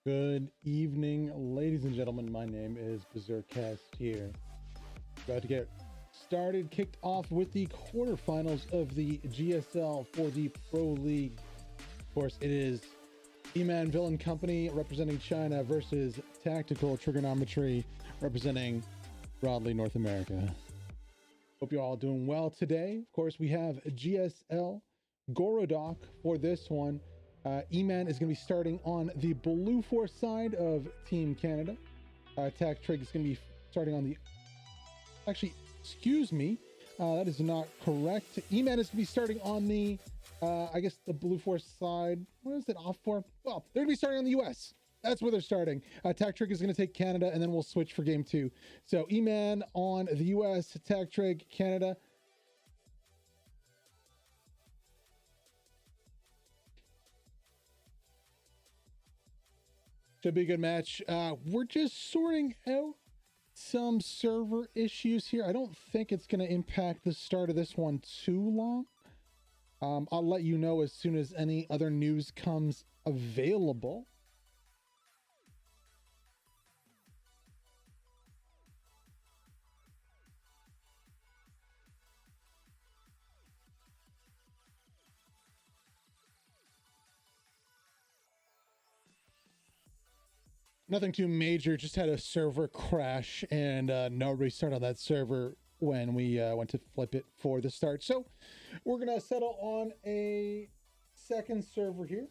Good evening, ladies and gentlemen. My name is Berserkrcasts here. About to get started, kicked off with the quarterfinals of the GSL for the Pro League. Of course, it is EMAN Villain Company representing China versus Tactical Trigonometry representing broadly North America. Hope you're all doing well today. Of course, we have GSL Gorodok for this one. EMAN is going to be starting on the Blue Force side of Team Canada. Tac Trig is going to be starting on the... Actually, excuse me. That is not correct. EMAN is going to be starting on the, I guess, the Blue Force side. What is it off for? Well, they're going to be starting on the US. That's where they're starting. Tac Trig is going to take Canada, and then we'll switch for game 2. So EMAN on the US, Tac Trig, Canada. Should be a good match. We're just sorting out some server issues here. I don't think it's going to impact the start of this one too long. I'll let you know as soon as any other news comes available. Nothing too major, just had a server crash and no restart on that server when we went to flip it for the start. So we're going to settle on a second server here.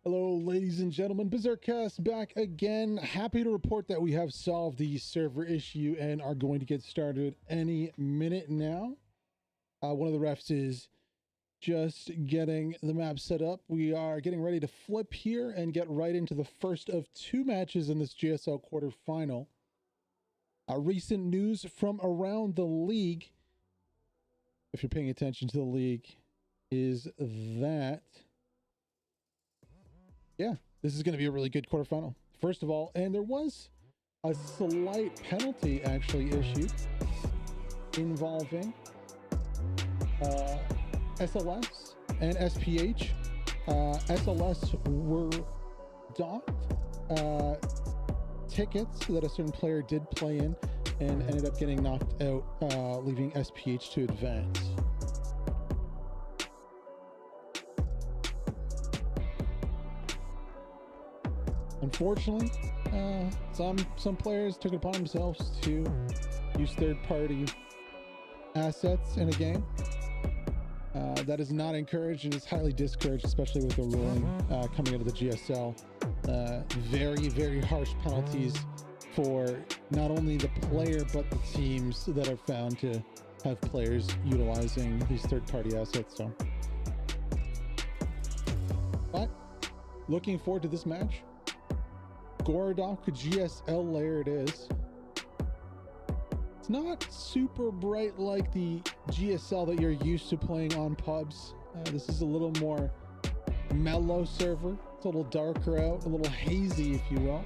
Hello, ladies and gentlemen, Berserkrcasts back again. Happy to report that we have solved the server issue and are going to get started any minute now. One of the refs is just getting the map set up. We are getting ready to flip here and get right into the first of two matches in this GSL quarterfinal. Recent news from around the league, if you're paying attention to the league, is that this is going to be a really good quarterfinal. First of all, and there was a slight penalty actually issued involving SLS and SPH. SLS were docked tickets that a certain player did play in and ended up getting knocked out, leaving SPH to advance. Unfortunately, some players took it upon themselves to use third-party assets in a game. That is not encouraged and is highly discouraged, especially with the ruling coming out of the GSL. Very, very harsh penalties for not only the player, but the teams that are found to have players utilizing these third-party assets. So, but looking forward to this match. Gorodok GSL layer it is. It's not super bright like the GSL that you're used to playing on pubs. This is a little more mellow server. It's a little darker out, a little hazy, if you will.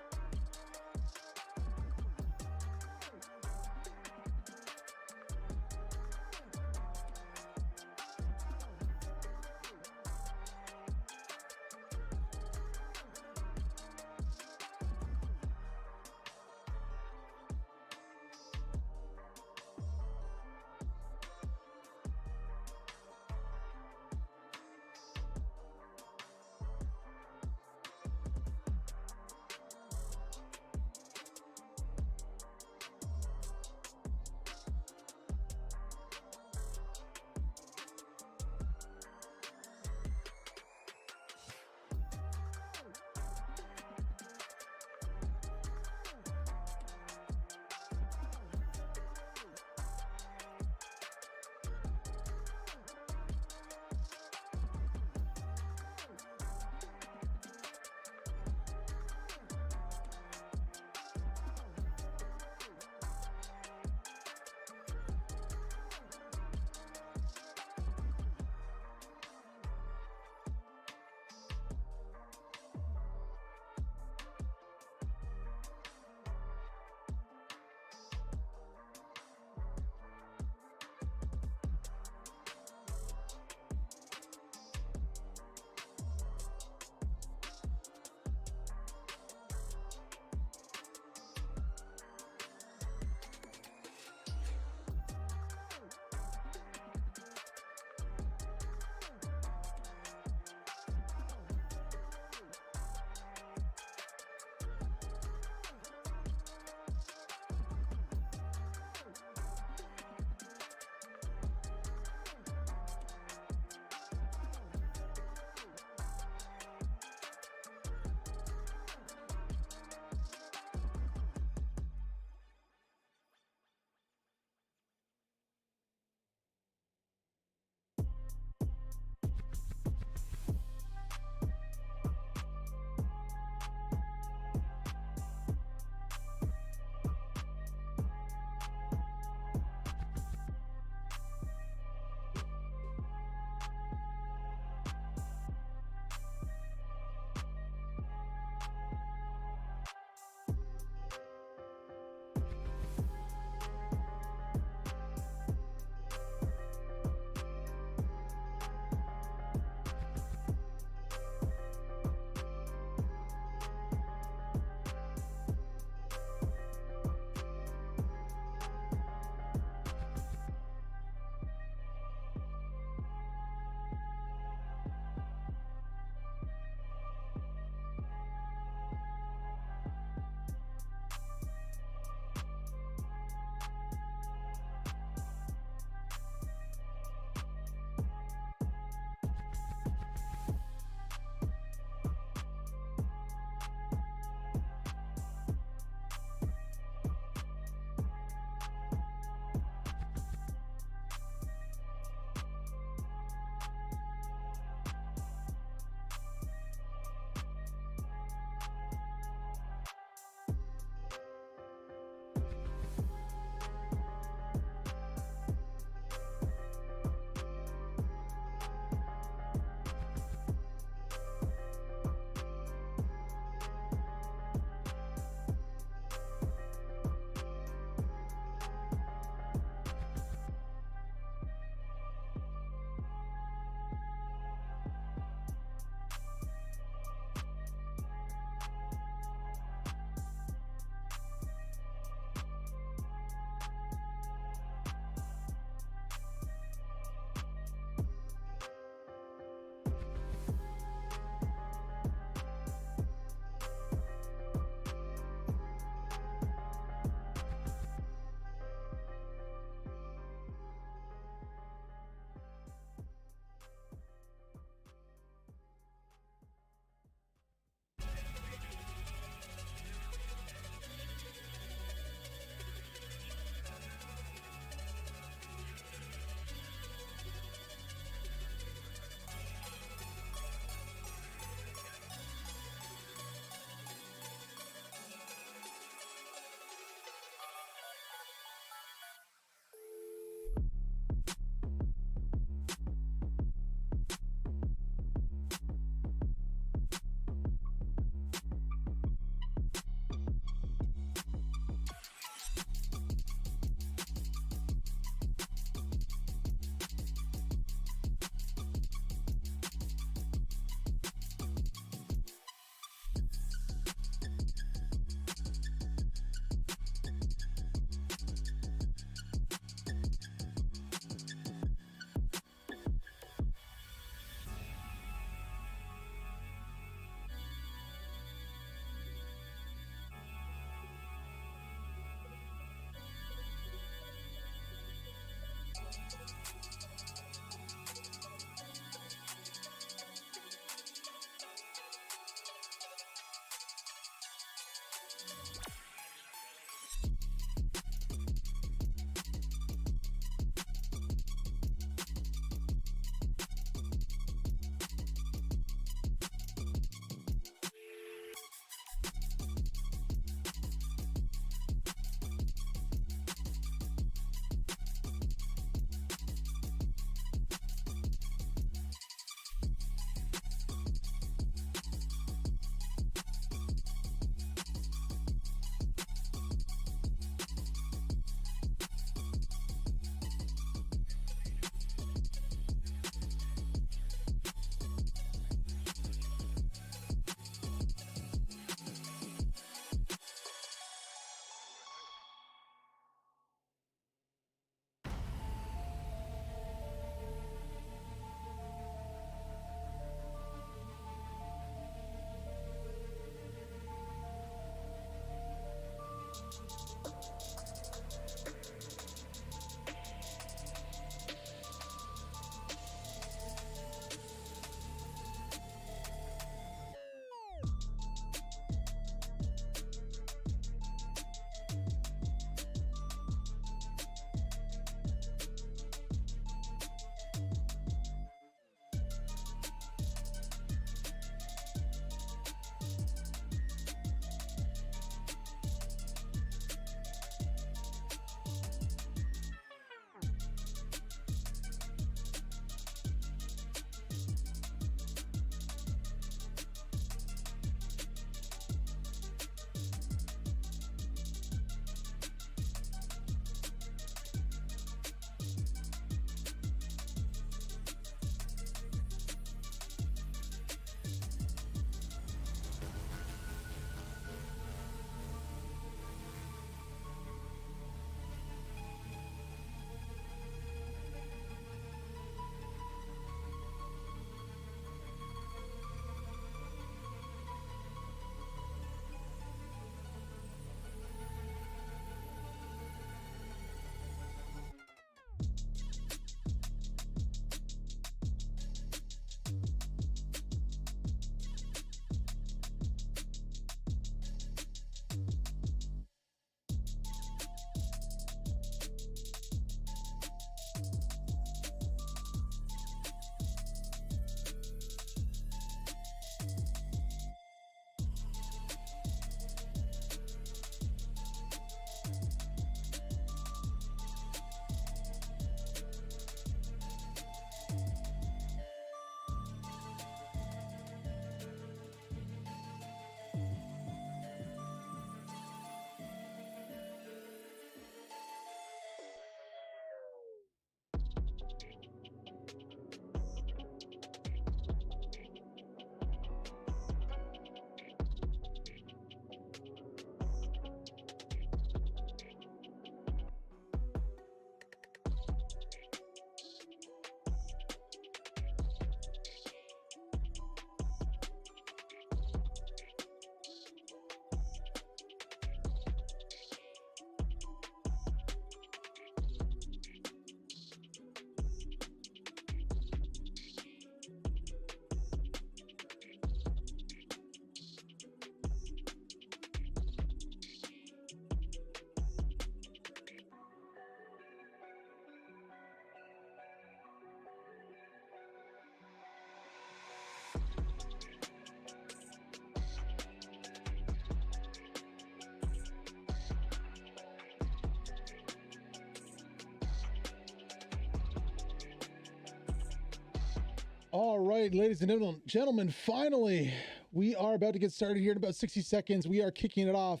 All right, ladies and gentlemen, finally, we are about to get started here in about 60 seconds. We are kicking it off.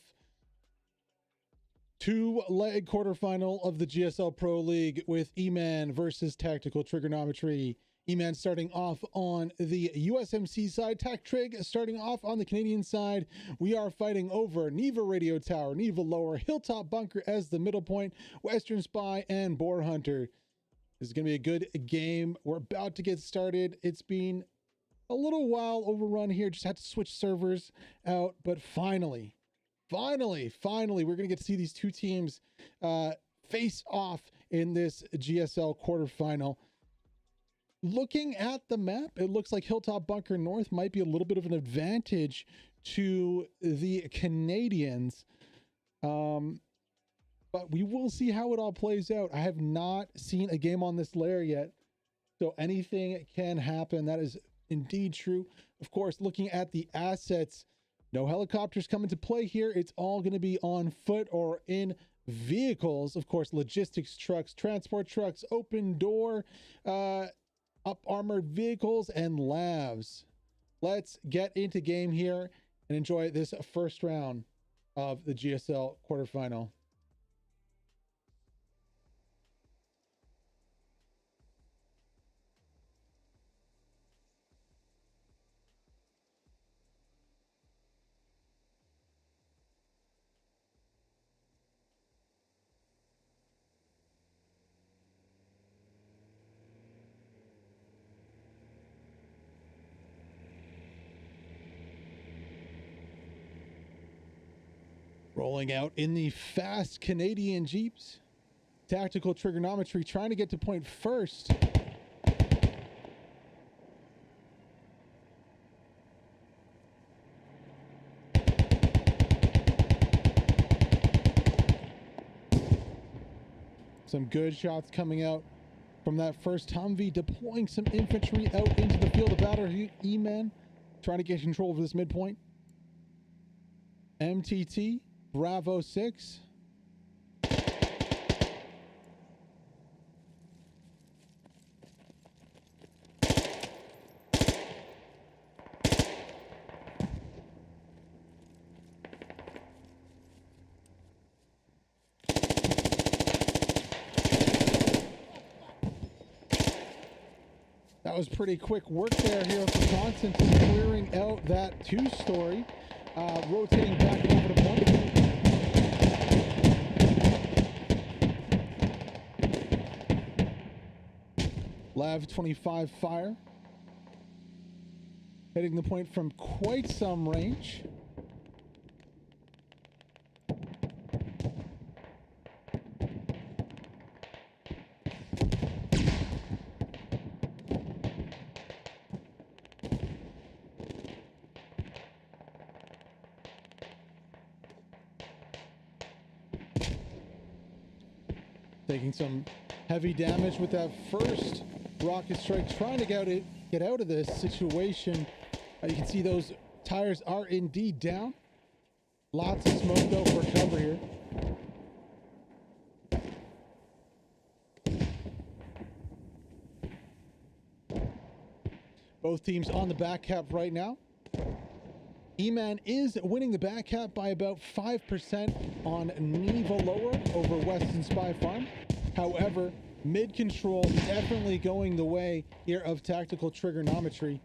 Two-leg quarterfinal of the GSL Pro League with EMAN versus Tactical Trigonometry. EMAN starting off on the USMC side, Tac Trig starting off on the Canadian side. We are fighting over Neva Radio Tower, Neva Lower, Hilltop Bunker as the middle point, Western Spy, and Boar Hunter. This is going to be a good game. We're about to get started. It's been a little while overrun here. Just had to switch servers out, but finally, we're going to get to see these two teams face off in this GSL quarterfinal. Looking at the map, it looks like Hilltop Bunker North might be a little bit of an advantage to the Canadians. But we will see how it all plays out. I have not seen a game on this layer yet, so anything can happen. That is indeed true. Of course, looking at the assets, no helicopters come into play here. It's all going to be on foot or in vehicles. Of course, logistics trucks, transport trucks, open door, up armored vehicles, and lavs. Let's get into game here and enjoy this first round of the GSL quarterfinal. Rolling out in the fast Canadian Jeeps. Tactical trigonometry trying to get to point first. Some good shots coming out from that first Humvee, deploying some infantry out into the field of battle. EMAN trying to get control over this midpoint. MTT, Bravo 6. That was pretty quick work there here for Constance, clearing out that two-story, rotating back over the point. Lav 25 fire, hitting the point from quite some range. Taking some heavy damage with that first rocket strike, trying to get out of this situation. You can see those tires are indeed down. Lots of smoke though for cover here. Both teams on the back cap right now. EMAN is winning the back cap by about 5% on Neva Lower over Weston Spy Farm. However, mid control definitely going the way here of tactical trigonometry.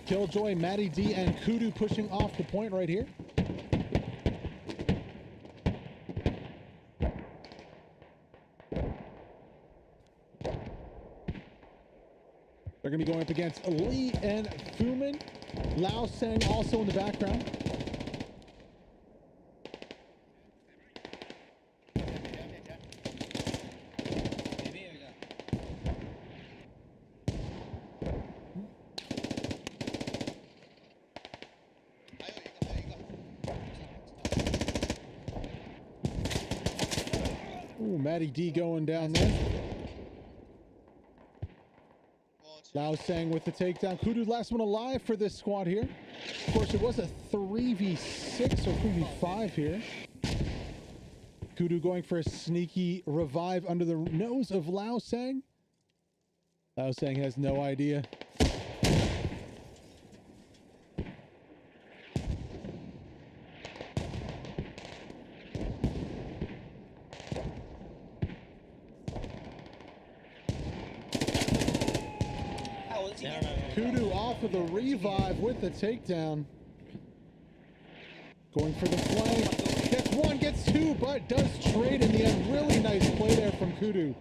Killjoy, Matty D, and Kudu pushing off the point right here. They're going to be going up against Lee and Fumin. Lao Sang also in the background. Ooh, Matty D going down there. Lao Sang with the takedown. Kudu, last one alive for this squad here. Of course, it was a 3v6 or 3v5 here. Kudu going for a sneaky revive under the nose of Lao Sang. Lao Sang has no idea. Kudu off of the revive with the takedown. Going for the flank. Gets one, gets two, but does trade in the end. Really nice play there from Kudu.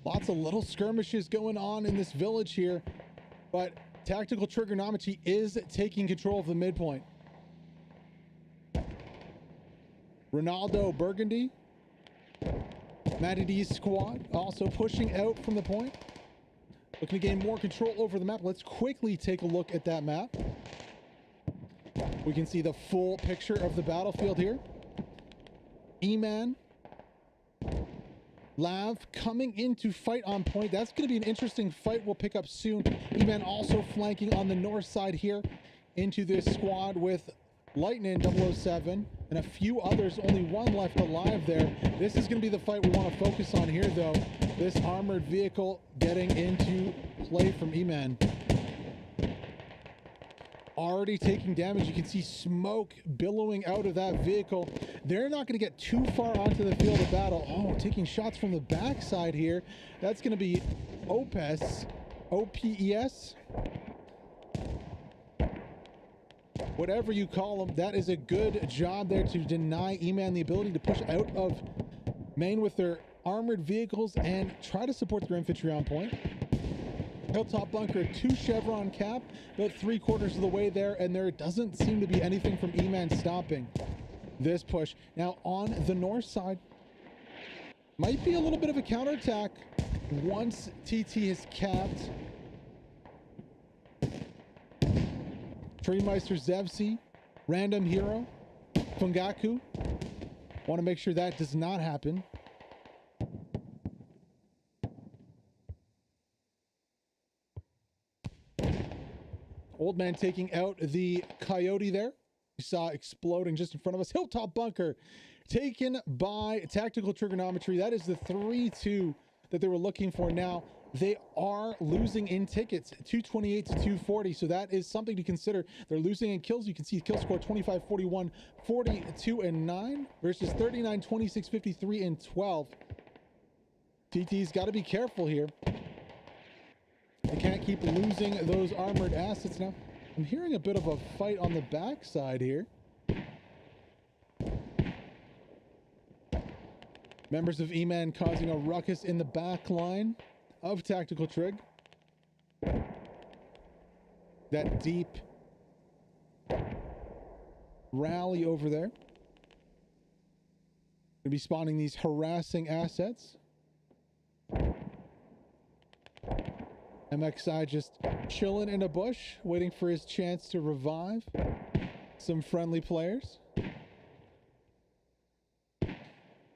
Lots of little skirmishes going on in this village here, but tactical trigonometry is taking control of the midpoint. Ronaldo Burgundy, Matty D's squad also pushing out from the point. Looking to gain more control over the map. Let's quickly take a look at that map. We can see the full picture of the battlefield here. EMAN, Lav coming in to fight on point. That's going to be an interesting fight we'll pick up soon. EMAN also flanking on the north side here into this squad with Lightning 007 and a few others. Only one left alive there. This is going to be the fight we want to focus on here, though. This armored vehicle getting into play from EMAN. Already taking damage. You can see smoke billowing out of that vehicle. They're not going to get too far onto the field of battle. Oh, taking shots from the backside here. That's going to be OPES. OPES. whatever you call them. That is a good job there to deny EMAN the ability to push out of main with their armored vehicles and try to support their infantry on point. Hilltop bunker, 2 chevron cap, about 3/4 of the way there, and there doesn't seem to be anything from EMAN stopping this push. Now on the north side, might be a little bit of a counterattack once TT has capped Treemeister Zevsi, Random Hero, Fungaku. Want to make sure that does not happen. Old man taking out the Coyote there. We saw exploding just in front of us. Hilltop bunker taken by Tactical Trigonometry. That is the 3-2 that they were looking for. Now they are losing in tickets, 228 to 240. So that is something to consider. They're losing in kills. You can see kill score 25, 41, 42, and 9 versus 39, 26, 53, and 12. TT's got to be careful here. They can't keep losing those armored assets. Now I'm hearing a bit of a fight on the backside here. Members of EMAN causing a ruckus in the back line of Tactical Trig. That deep rally over there. Gonna be spawning these harassing assets. MXI just chilling in a bush, waiting for his chance to revive some friendly players.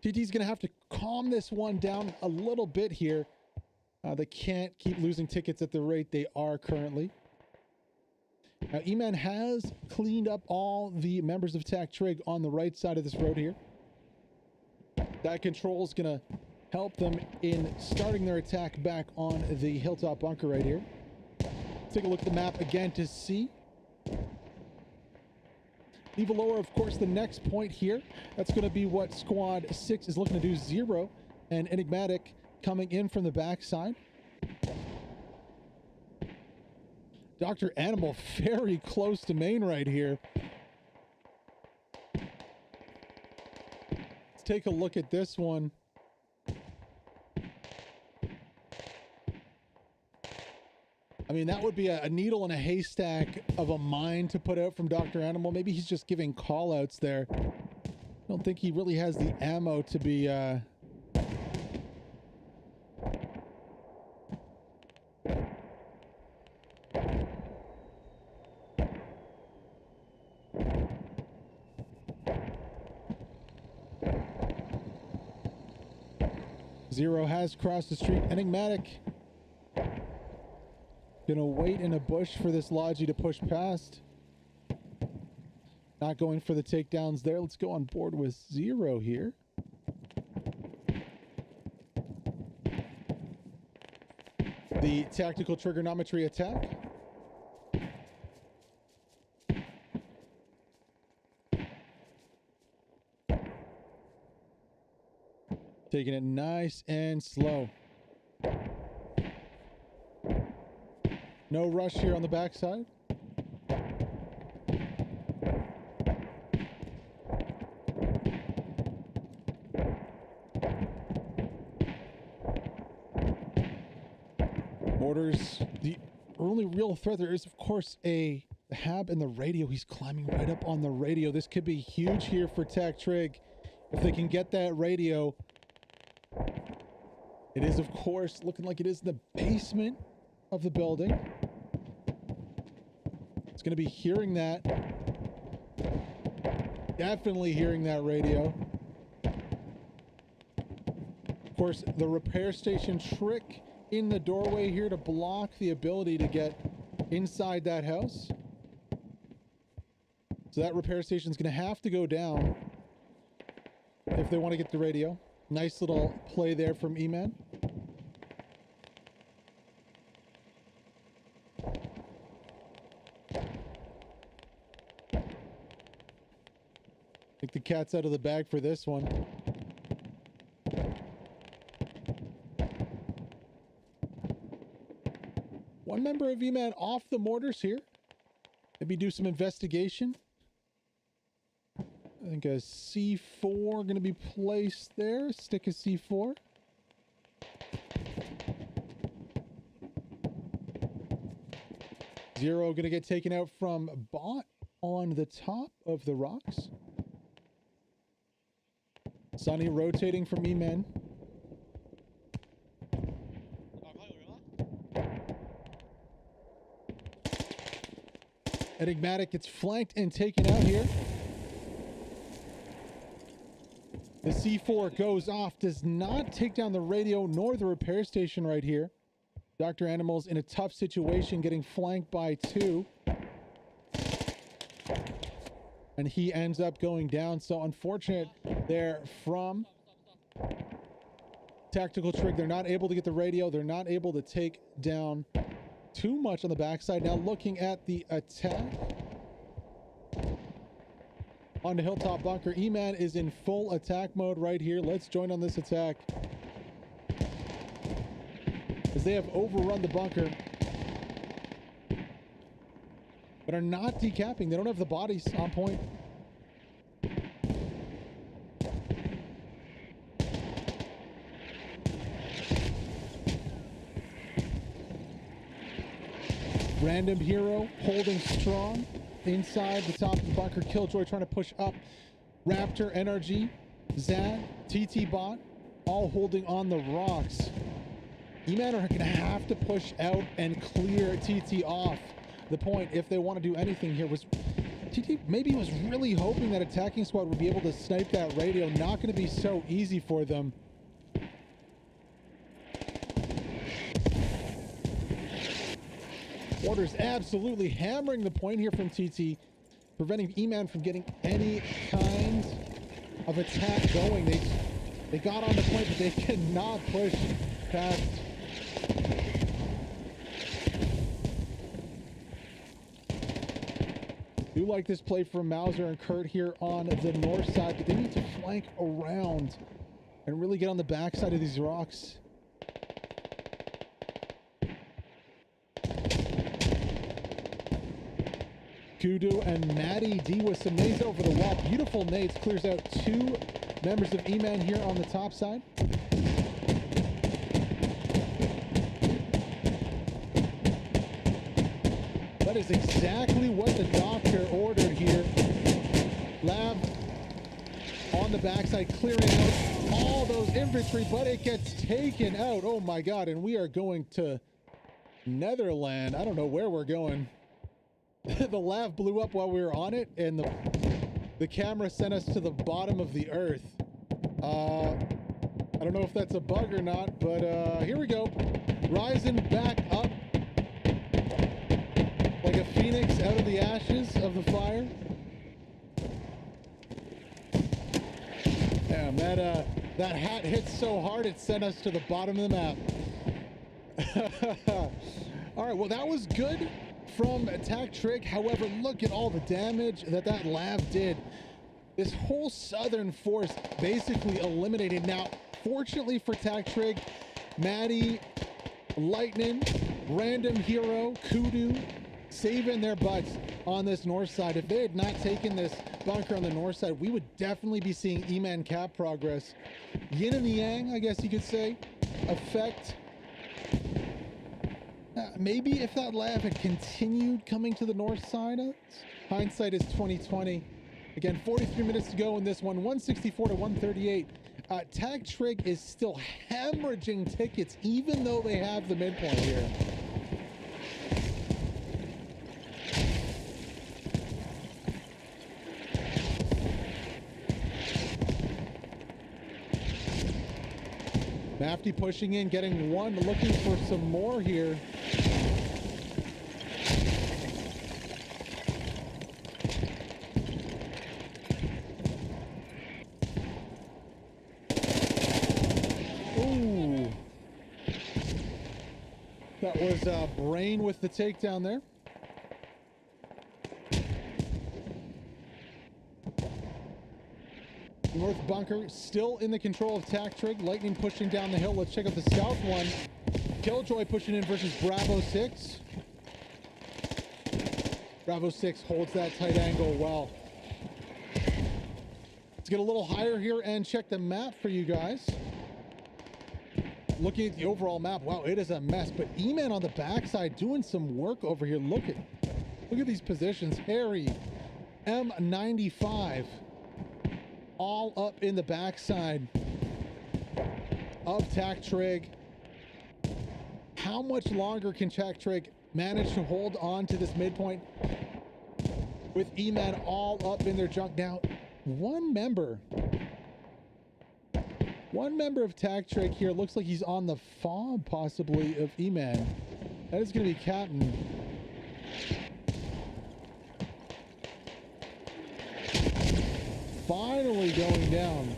TT's going to have to calm this one down a little bit here. They can't keep losing tickets at the rate they are currently. Now, EMAN has cleaned up all the members of TAC Trig on the right side of this road here. That control is going to help them in starting their attack back on the Hilltop bunker right here. Take a look at the map again to see. Leave a lower, of course, the next point here. That's going to be what Squad 6 is looking to do. 0 and Enigmatic coming in from the backside. Dr. Animal very close to main right here. Let's take a look at this one. I mean, that would be a needle in a haystack of a mine to put out from Dr. Animal. Maybe he's just giving call-outs there. I don't think he really has the ammo to be... Zero has crossed the street. Enigmatic gonna wait in a bush for this Logi to push past. Not going for the takedowns there. Let's go on board with Zero here. The Tactical Trigonometry attack. Taking it nice and slow. No rush here on the backside. Mortars. The only real threat there is, of course, a Hab in the radio. He's climbing right up on the radio. This could be huge here for Tac Trig if they can get that radio. It is, of course, looking like it is in the basement of the building. It's going to be hearing that. Definitely hearing that radio. Of course, the repair station trick in the doorway here to block the ability to get inside that house. So that repair station is going to have to go down if they want to get the radio. Nice little play there from EMAN. I think the cat's out of the bag for this one. One member of EMAN off the mortars here. Maybe do some investigation. I think a C4 going to be placed there. Stick a C4. Zero going to get taken out from bot on the top of the rocks. Sunny rotating from EMAN. Enigmatic gets flanked and taken out here. The C4 goes off, does not take down the radio nor the repair station right here. Dr. Animal's in a tough situation, getting flanked by two. And he ends up going down. So unfortunate there from Tactical Trig. They're not able to get the radio. They're not able to take down too much on the backside. Now looking at the attack on the Hilltop Bunker. EMAN is in full attack mode right here. Let's join on this attack, as they have overrun the bunker, but are not decapping. They don't have the bodies on point. Random Hero holding strong inside the top of the bunker. Killjoy trying to push up. Raptor, NRG, Zad, TT Bot, all holding on the rocks. EMAN are going to have to push out and clear TT off the point if they want to do anything here. TT maybe was really hoping that attacking squad would be able to snipe that radio. Not going to be so easy for them. Orders absolutely hammering the point here from TT, preventing EMAN from getting any kind of attack going. They got on the point, but they cannot push past. Do like this play from Mauser and Kurt here on the north side, but they need to flank around and really get on the backside of these rocks. Kudu and Maddie D with some nades over the wall. Beautiful nades. Clears out two members of EMAN here on the top side. That is exactly what the doctor ordered here. Lab on the backside, clearing out all those infantry, but it gets taken out. Oh my God, and we are going to Netherland. I don't know where we're going. The lav blew up while we were on it, and the camera sent us to the bottom of the earth. I don't know if that's a bug or not, but here we go. Rising back up like a phoenix out of the ashes of the fire. Damn, that hat hit so hard it sent us to the bottom of the map. All right, well, that was good from Attack Trig. However, look at all the damage that lav did. This whole southern force basically eliminated. Now, fortunately for Attack Trig, Maddie, Lightning, Random Hero, Kudu, saving their butts on this north side. If they had not taken this bunker on the north side, we would definitely be seeing EMAN cap progress. Yin and yang, I guess you could say, effect. Maybe if that lav had continued coming to the north side, hindsight is 2020. Again, 43 minutes to go in this one, 164 to 138. Tag Trig is still hemorrhaging tickets, even though they have the midpoint here. Mafty pushing in, getting one, looking for some more here. Ooh. That was Brain with the takedown there. North bunker still in the control of Tac Trig. Lightning pushing down the hill. Let's check out the south one. Killjoy pushing in versus Bravo 6. Bravo 6 holds that tight angle well. Let's get a little higher here and check the map for you guys. Looking at the overall map, wow, it is a mess. But EMAN on the backside doing some work over here. Look at these positions. Harry, M95, all up in the backside of Tactrig. How much longer can Tactrig manage to hold on to this midpoint with EMAN all up in their junk? Now, one member of Tactrig here looks like he's on the fob possibly of EMAN. That is going to be Captain. Finally going down.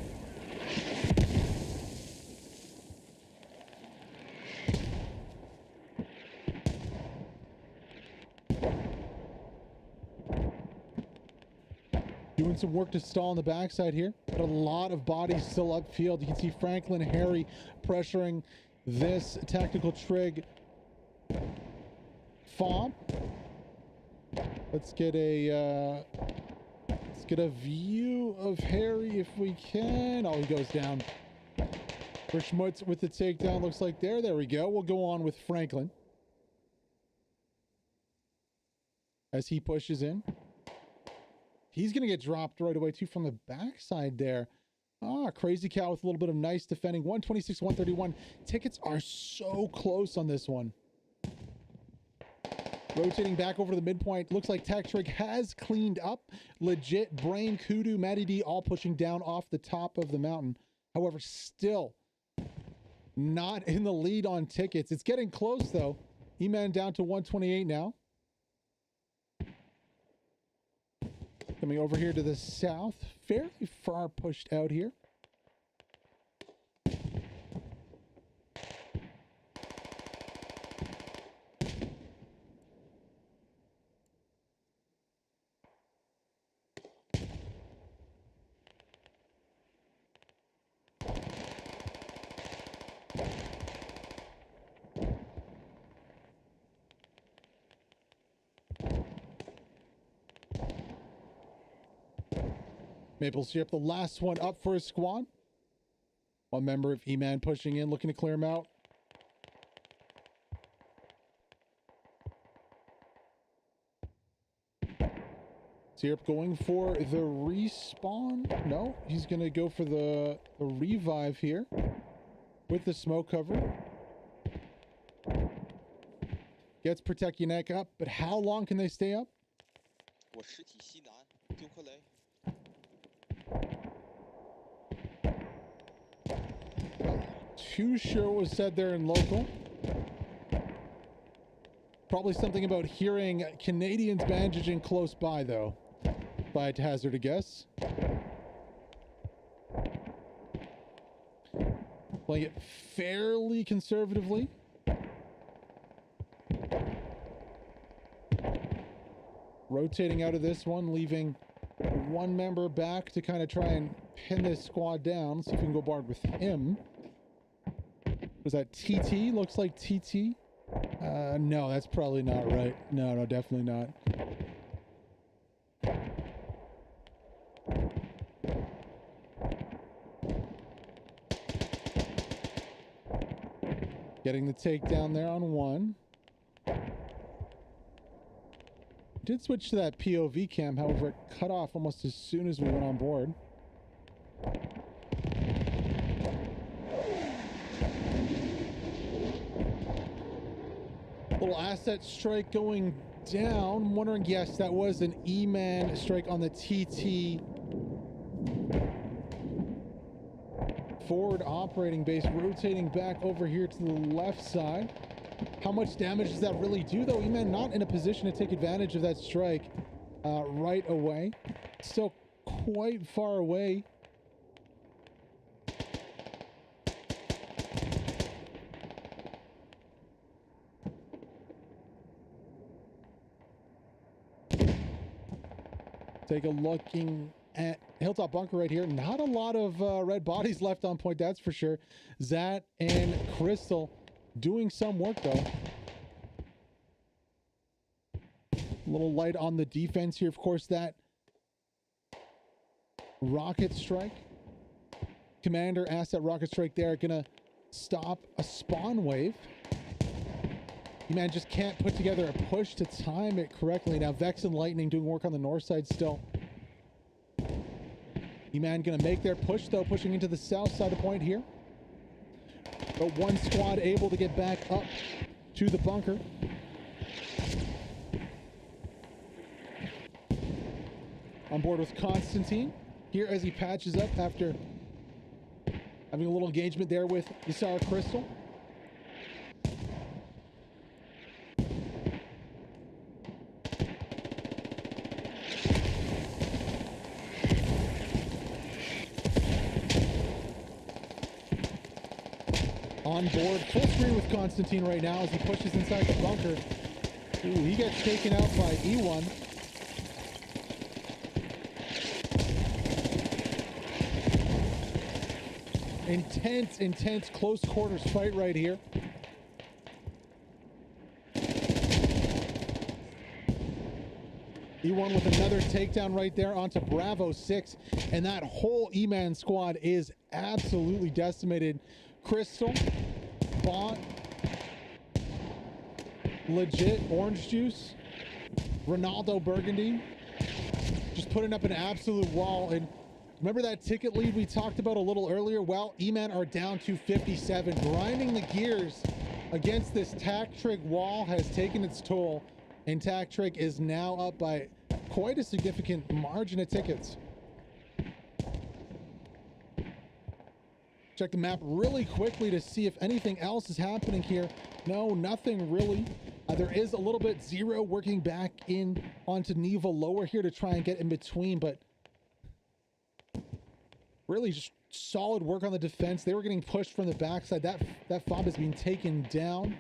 Doing some work to stall on the backside here, but a lot of bodies still upfield. You can see Franklin, Harry pressuring this tactical trig fob. Let's get a view of Harry if we can. Oh, he goes down. For Schmutz with the takedown, looks like there we go. We'll go on with Franklin as he pushes in. He's going to get dropped right away, too, from the backside there. Ah, Crazy Cow with a little bit of nice defending. 126, 131. Tickets are so close on this one. Rotating back over to the midpoint. Looks like Tactrig has cleaned up. Legit, Brain, Kudu, Matty D all pushing down off the top of the mountain. However, still not in the lead on tickets. It's getting close, though. EMAN down to 128 now. Coming over here to the south, fairly far pushed out here. Maple Syrup, the last one up for his squad. One member of EMAN pushing in, looking to clear him out. Syrup going for the respawn. No, he's going to go for the revive here with the smoke cover. Gets Protect Your Neck up, but how long can they stay up? Too sure what was said there in local. Probably something about hearing Canadians bandaging close by, though, if I had to hazard a guess. Playing it fairly conservatively. Rotating out of this one, leaving one member back to kind of try and pin this squad down. See if we can go barred with him. Was that TT? Looks like TT. No, that's probably not right. No, definitely not. Getting the takedown there on one. Did switch to that POV cam, however, it cut off almost as soon as we went on board. Little asset strike going down. I'm wondering, yes, that was an EMAN strike on the TT. Forward operating base, rotating back over here to the left side. How much damage does that really do, though? EMAN not in a position to take advantage of that strike right away. Still quite far away. Take a looking at Hilltop Bunker right here. Not a lot of red bodies left on point, that's for sure. Zat and Crystal doing some work, though. A little light on the defense here. Of course, that rocket strike. Commander asked that rocket strike there. Gonna stop a spawn wave. EMAN just can't put together a push to time it correctly. Now Vex and Lightning doing work on the north side still. EMAN gonna make their push though, pushing into the south side of the point here. But one squad able to get back up to the bunker. On board with Constantine here as he patches up after having a little engagement there with Isara Crystal. On board, full screen with Constantine right now as he pushes inside the bunker. Ooh, he gets taken out by E1. Intense close quarters fight right here. E1 with another takedown right there onto Bravo 6, and that whole EMAN squad is absolutely decimated. Crystal, Bot, legit Orange Juice, Ronaldo Burgundy, just putting up an absolute wall. And remember that ticket lead we talked about a little earlier? Well, EMAN are down to 57. Grinding the gears against this Tactric wall has taken its toll, and Tactric is now up by quite a significant margin of tickets. Check the map really quickly to see if anything else is happening here. No, nothing really. There is a little bit Zero working back in onto Neva lower here to try and get in between, but really just solid work on the defense. They were getting pushed from the backside. That fob is being taken down.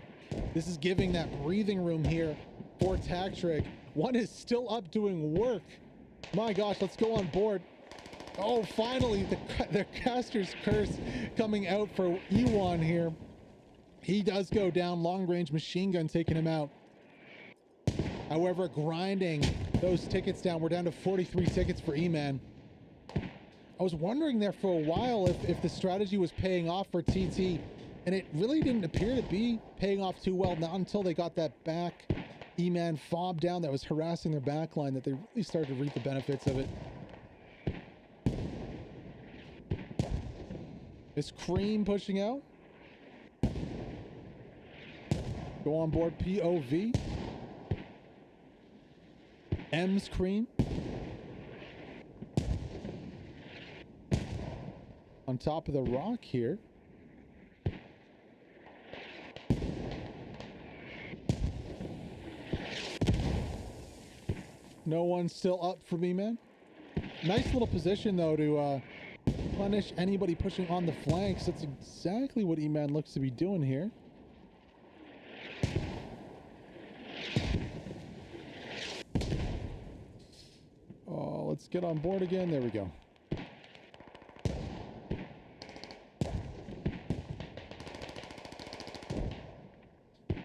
This is giving that breathing room here for Tactric. One is still up doing work. My gosh, let's go on board. Oh, finally, the caster's curse coming out for E1 here. He does go down. Long-range machine gun taking him out. However, grinding those tickets down. We're down to 43 tickets for EMAN. I was wondering there for a while if the strategy was paying off for TT, and it really didn't appear to be paying off too well. Not until they got that back EMAN fob down that was harassing their backline that they really started to reap the benefits of it. Is Cream pushing out? Go on board POV. M's Cream. On top of the rock here. No one's still up for me, man. Nice little position though to punish anybody pushing on the flanks. That's exactly what EMAN looks to be doing here. Oh, let's get on board again. There we go.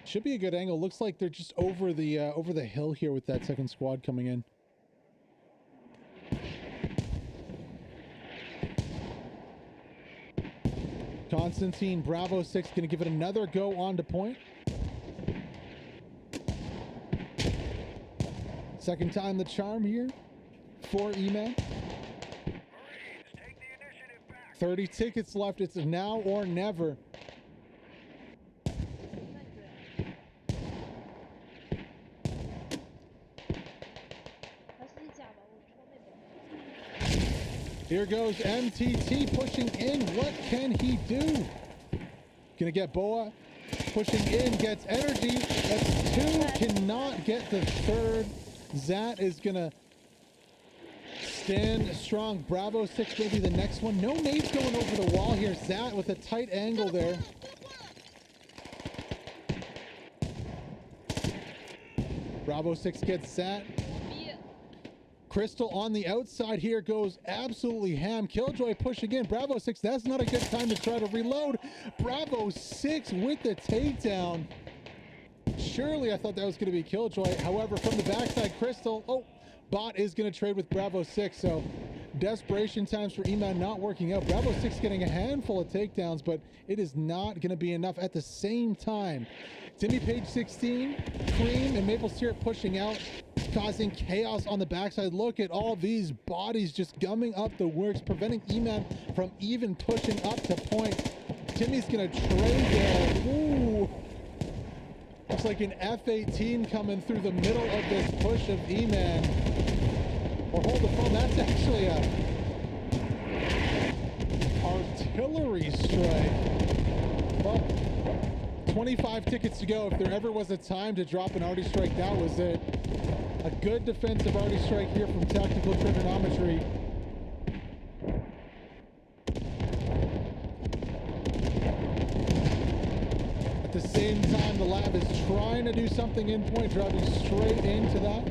Should be a good angle. Looks like they're just over the hill here with that second squad coming in. Constantine, Bravo 6 going to give it another go on to point. Second time the charm here for EMAN. 30 tickets left. It's now or never. Here goes MTT pushing in. What can he do? Gonna get Boa. Pushing in, gets energy. That's two. Cannot get the third. Zat is gonna stand strong. Bravo 6 maybe the next one. No nades going over the wall here. Zat with a tight angle there. Bravo 6 gets Zat. Crystal on the outside here goes absolutely ham. Killjoy pushing in. Bravo 6, that's not a good time to try to reload. Bravo 6 with the takedown. surely I thought that was going to be Killjoy. However, from the backside, Crystal, oh, Bot is going to trade with Bravo 6. So desperation times for EMAN not working out. Bravo 6 getting a handful of takedowns, but it is not going to be enough. At the same time, Timmy Page 16, Cream, and Maple Syrup pushing out, causing chaos on the backside. Look at all these bodies just gumming up the works, preventing EMAN from even pushing up to point. Timmy's going to trade there. Ooh. Looks like an F-18 coming through the middle of this push of EMAN. Or hold the phone, that's actually a artillery strike. Well, 25 tickets to go. If there ever was a time to drop an arty strike, that was it. A good defensive arty strike here from Tactical Trigonometry. At the same time, the lab is trying to do something in point, driving straight into that.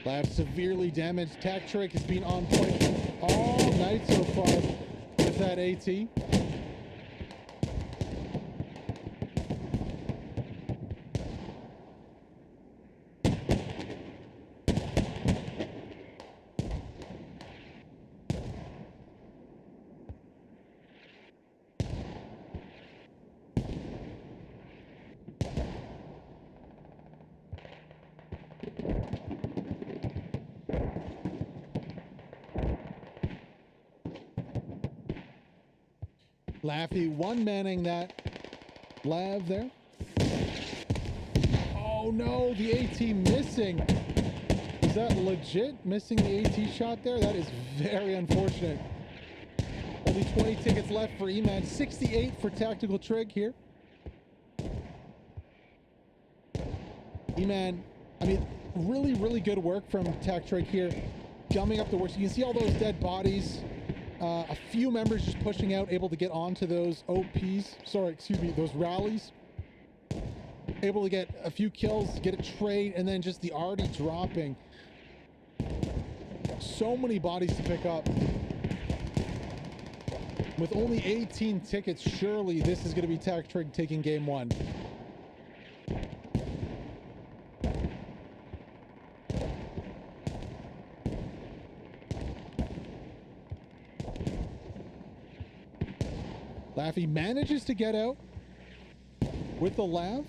Lab severely damaged. Tactric has been on point all night so far with that AT. Laffy one-manning that lab there. Oh no, the AT missing. Is that legit missing the AT shot there? That is very unfortunate. Only 20 tickets left for EMAN, 68 for Tactical Trig here. EMAN, I mean, really good work from Tac Trig here, gumming up the works. You can see all those dead bodies. A few members just pushing out, able to get onto those OPs. Sorry, excuse me, those rallies. Able to get a few kills, get a trade, and then just the arty dropping. So many bodies to pick up. With only 18 tickets, surely this is going to be Tac Trig taking game one. Laffy manages to get out with the lav.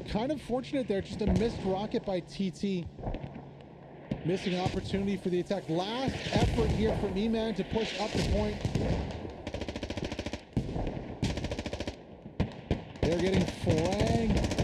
Kind of fortunate there, just a missed rocket by TT. Missing an opportunity for the attack. Last effort here from EMAN to push up the point. They're getting flanked.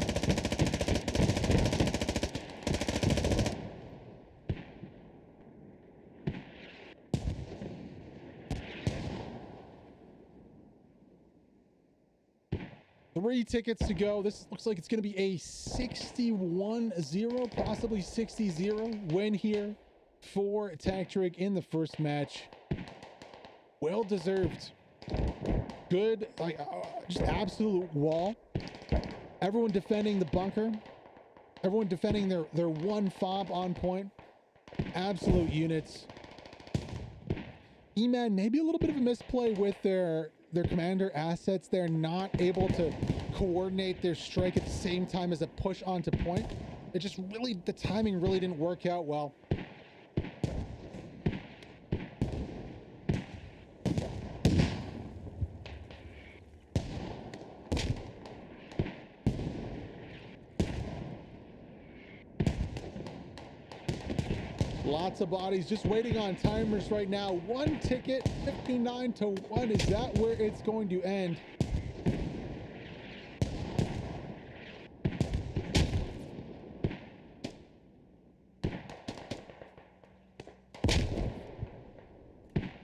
Three tickets to go. This looks like it's going to be a 61-0, possibly 60-0 win here for Tac Trig in the first match. Well deserved. Good, like just absolute wall. Everyone defending the bunker. Everyone defending their one fob on point. Absolute units. EMAN maybe a little bit of a misplay with their commander assets. They're not able to coordinate their strike at the same time as a push onto point. It just really, the timing really didn't work out well. Lots of bodies just waiting on timers right now. One ticket, 59-1. Is that where it's going to end?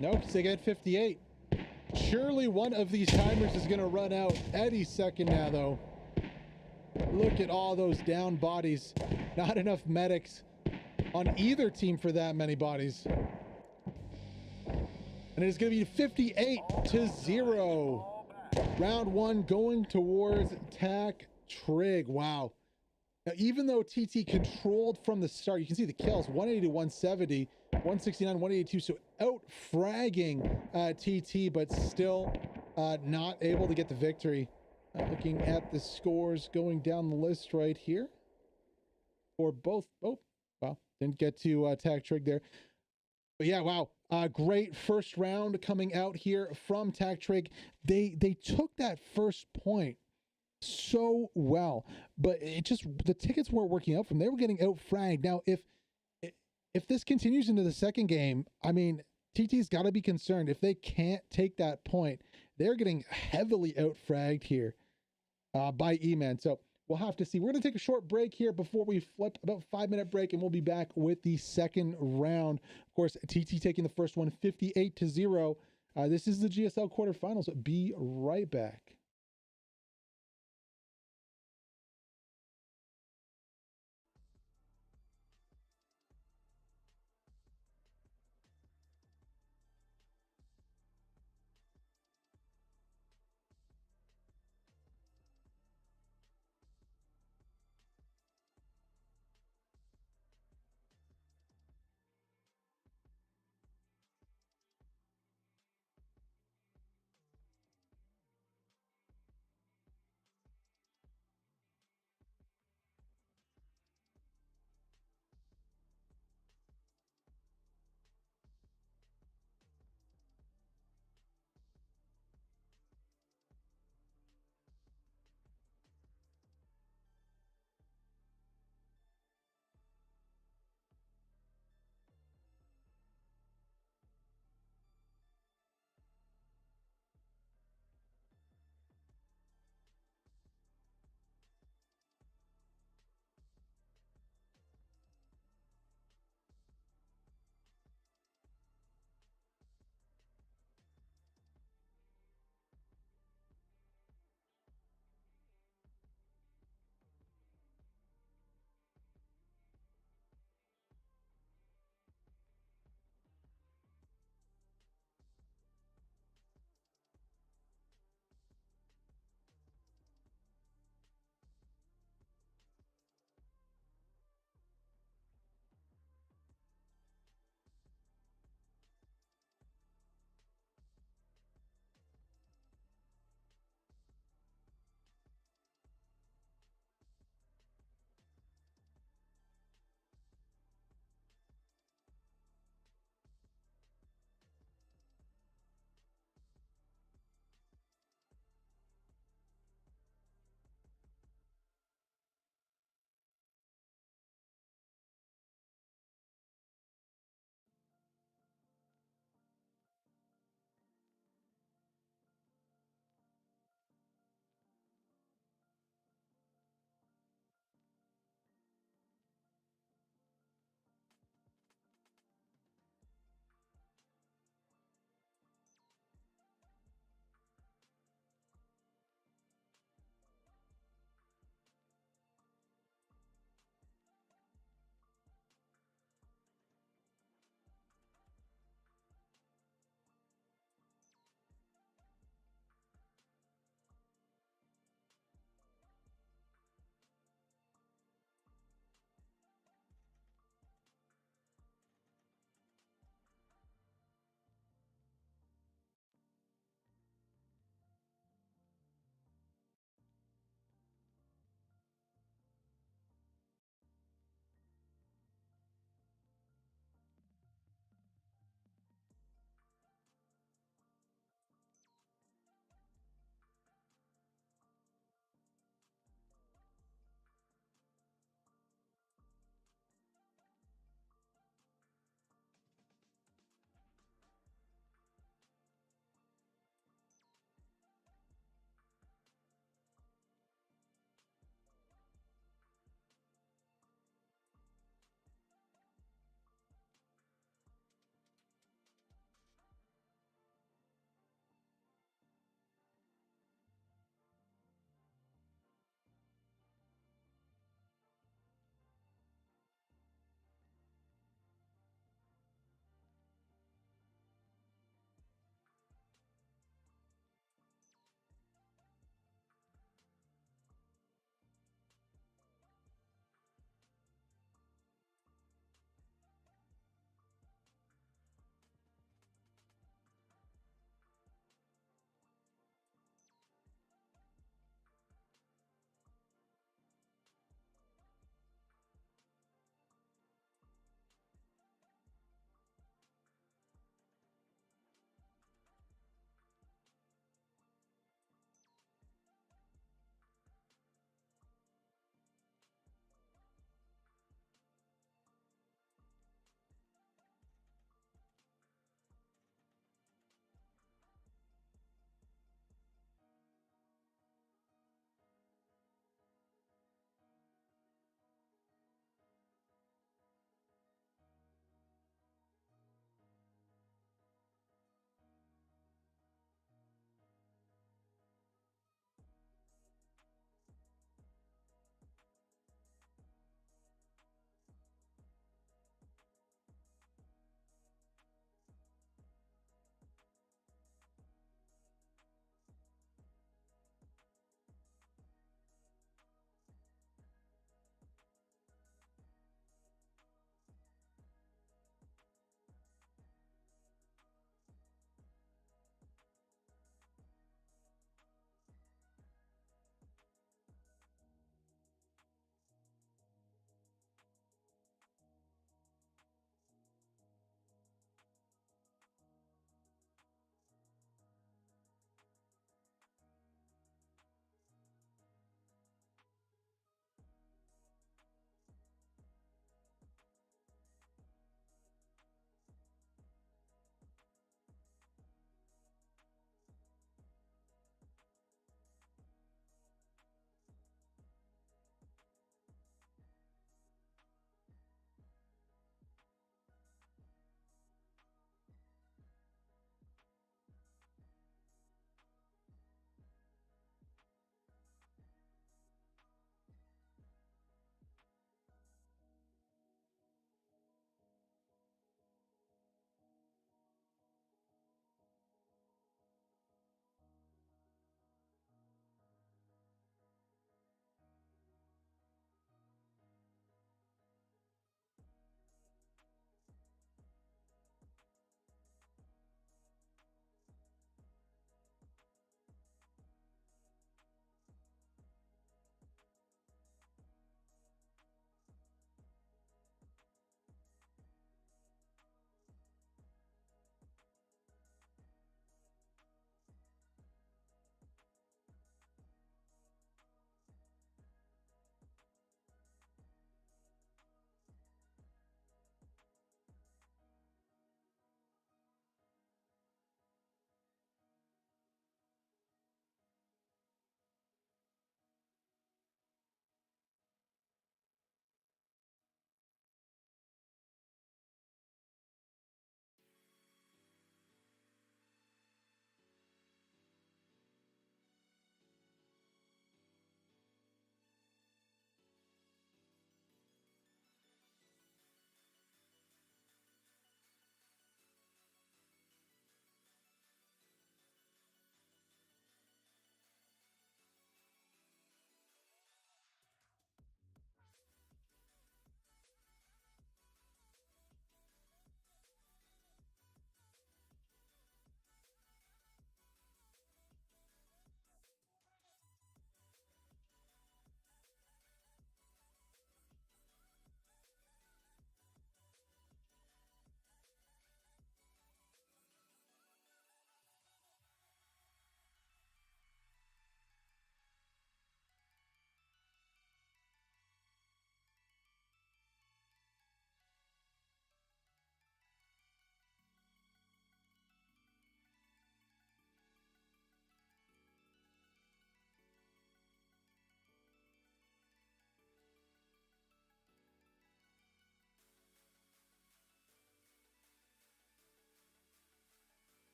Nope, they get 58. Surely one of these timers is going to run out any second now, though. Look at all those down bodies. Not enough medics on either team for that many bodies. And it is going to be 58-0. Round one going towards Tac Trig. Wow. Now, even though TT controlled from the start, you can see the kills 180 to 170, 169, 182. So out fragging TT, but still not able to get the victory. Looking at the scores going down the list right here for both. Oh, well, didn't get to Tag Trig there. But yeah, wow. Great first round coming out here from Tag Trig. They took that first point so well, but it just, the tickets weren't working out from. They were getting out fragged. Now, if this continues into the second game, I mean, TT's got to be concerned. If they can't take that point, they're getting heavily out fragged here by EMAN. So we'll have to see. We're going to take a short break here before we flip, about 5-minute break, and we'll be back with the second round. Of course, TT taking the first one 58-0. This is the GSL quarterfinals. Be right back.